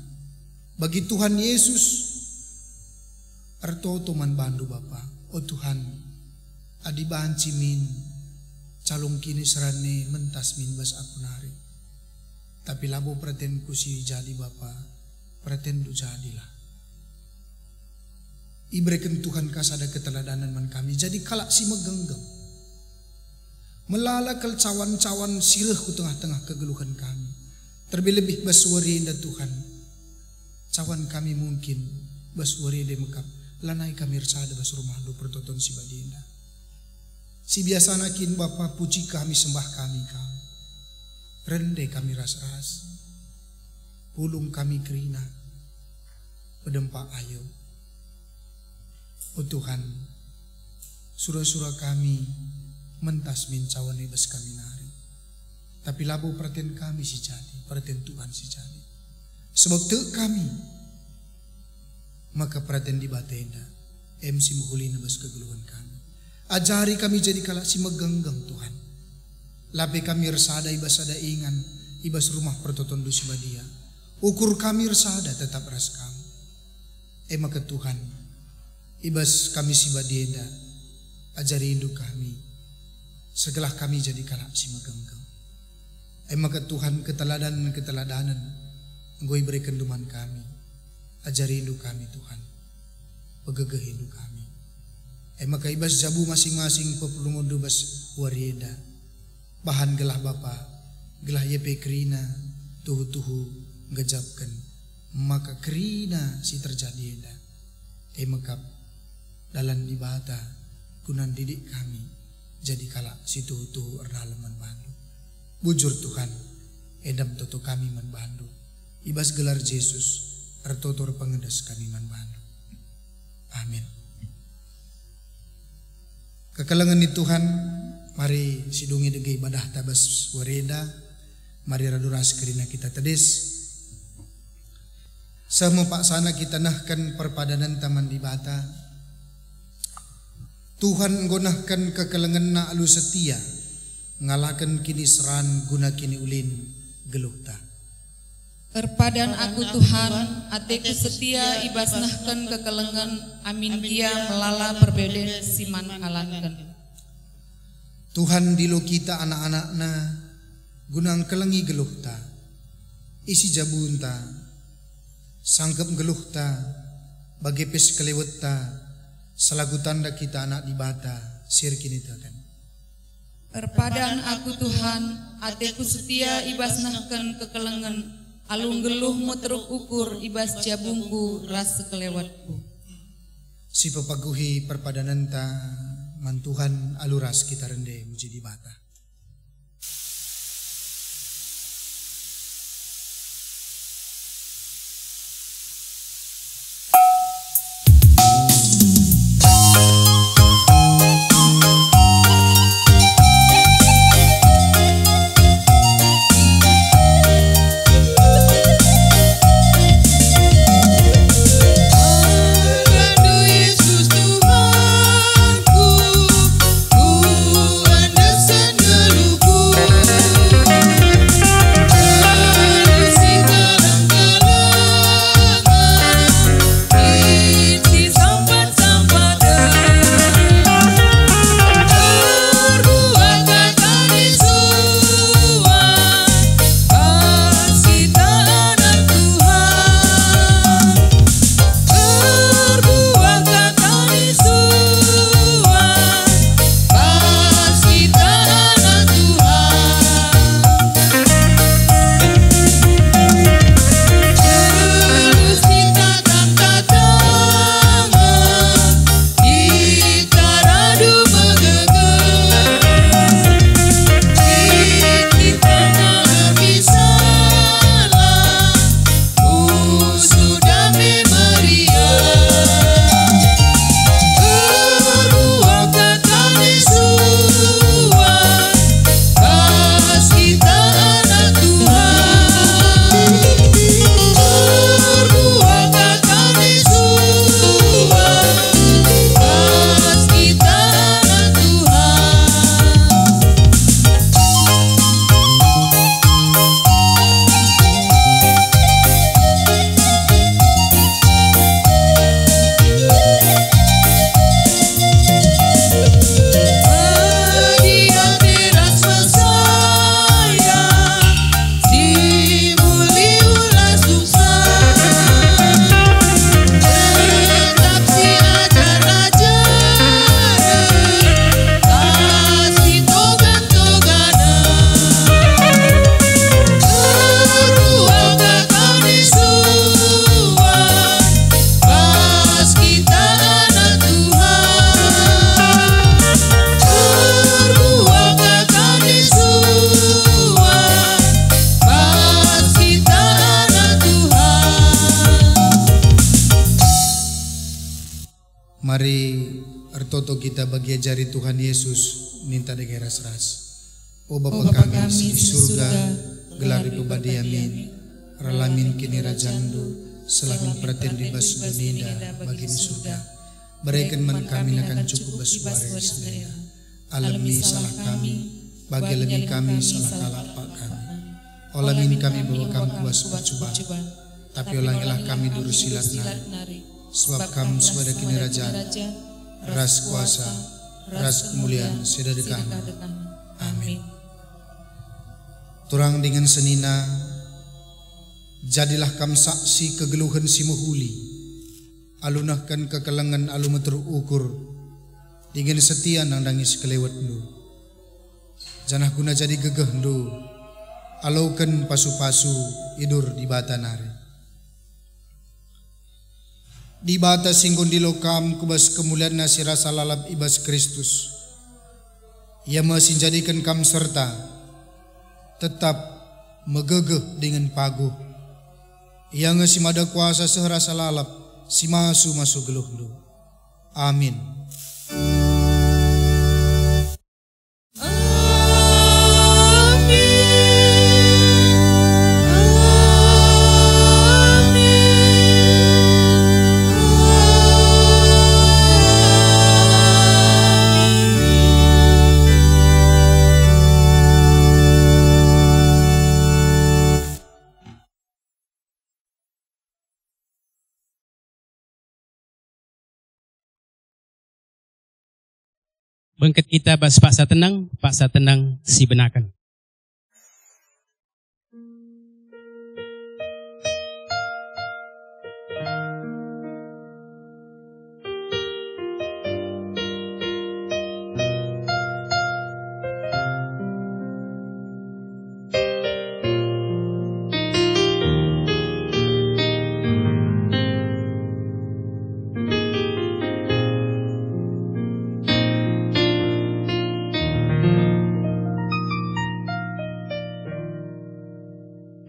Bagi Tuhan Yesus artoto man bandu Bapa. Oh Tuhan, adi banci min calung kini serane mentas min bas aku nari. Tapi labo pratenku si jadi Bapa, praten du jadilah. Iberikan Tuhan kasada keteladanan man kami. Jadi kalak si megenggam. Melalakal cawan-cawan sirah ku tengah-tengah kegeluhan kami. Terlebih baswari indah Tuhan. Cawan kami mungkin baswari de mekap. Lanai kami resada bas rumah do pertoton si badinda. Si biasa nakin Bapa puji kami sembah kami kau. Rende kami ras-ras. Pulung kami kerina. Pedempa ayo. Oh Tuhan, surah-surah kami mentas min cawan bas kami nari. Tapi labu perhatian kami si jadi, perhatian Tuhan si jadi. Sebab te kami, maka perhatian di batenda, MC muhulina bas kegeluhan kami. Ajari kami jadi kalak si megenggang Tuhan. Labe kami resada ibas ada ingan, ibas rumah pertoton dusi badia. Ukur kami resada tetap ras kami. Maka Tuhan, ibas kami si badienda, ajari induk kami, segelah kami jadi kalak si megenggam. Maka Tuhan keteladanan, Engkau berikan duman kami, ajari induk kami Tuhan, pegegeh induk kami. Maka ibas jabu masing-masing pepulungondo bas warienda, bahan gelah Bapa, gelah yepe kerina, tuhu-tuhu ngejabkan, maka kerina si terjadi enda. Maka dalam dibata kunan didik kami jadi kalak situ erdalaman bandu. Bujur Tuhan edam toto kami man bandu. Ibas gelar Yesus ertotor pengedas kami man bandu. Amin. Kekalangan ni Tuhan, mari sidungi dege ibadah tabas wareda. Mari raduras kerina kita tedes. Sama pak sana kita nahkan perpadanan taman di bata. Tuhan gonahkan kekalangan na alu setia. Ngalakan kini seran guna kini ulin geluhta. Perpadan aku Tuhan, ateku setia ibas nahkan kekalangan amin kia melala perbedaan siman alankan. Tuhan dilo kita anak-anakna gunang kelengi geluhta. Isi jabunta, sangkep geluhta, bagi pes kelewetta, selagu tanda kita anak di bata, sir kini tekan. Perpadan aku Tuhan, ateku setia ibas nahkan kekelengan, alung geluh muteruk ukur ibas jabungku ras kelewatku. Si pepaguhi perpadanan ta, mantuhan aluras kita rende muji di bata. Yesus Tuhanku, ku andaskan Mari ertoto kita bagi jari Tuhan Yesus minta dengan ras-ras. O Bapa kami di surga, gelar dipebadi amin. Ralamin kini rajandu, selamin perhatian di bas dunia bagi di surga. Berikan man kami akan cukup bersuara istilah. Alami salah kami, bagi lebih kami salah kalapak kami. Olamin kami bawa kami kuas percobaan, tapi ulangilah kami duru silat nari. Sebab kamu sudah kini raja, ras kuasa, ras kemuliaan sedekah. Amin. Turang dengan senina, jadilah kam saksi kegeluhan si muhuli, alunahkan kekelangan alu terukur, dengan setia nandangis kelewat du. Janah guna jadi gegeh du, alaukan pasu-pasu idur di bata nari. Di bata singgon di lokam kubas kemuliaan nasi rasa lalap ibas Kristus. Ia masih jadikan kam serta tetap megegeh dengan paguh. Ia ngasi mada kuasa seherasa lalap si masu geluh du. Amin. Bengket kita bas paksa tenang si benakan.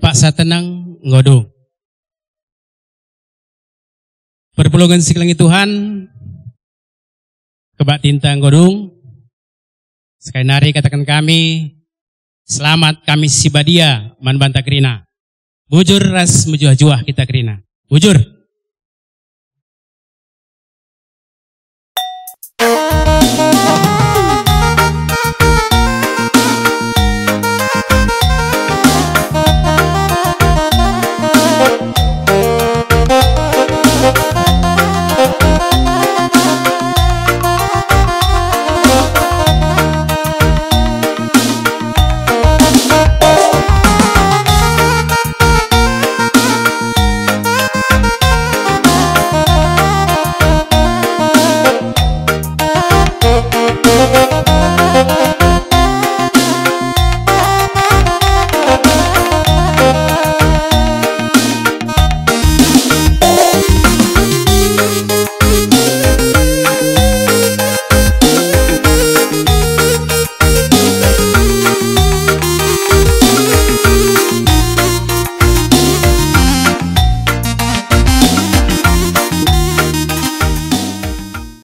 Paksa tenang ngodong. Perpulungan sekalian Tuhan, kebak tinta ngodong. Sekali nari katakan kami, selamat kami sibadia man banta kerina. Bujur ras mejuah-juah kita kerina. Bujur.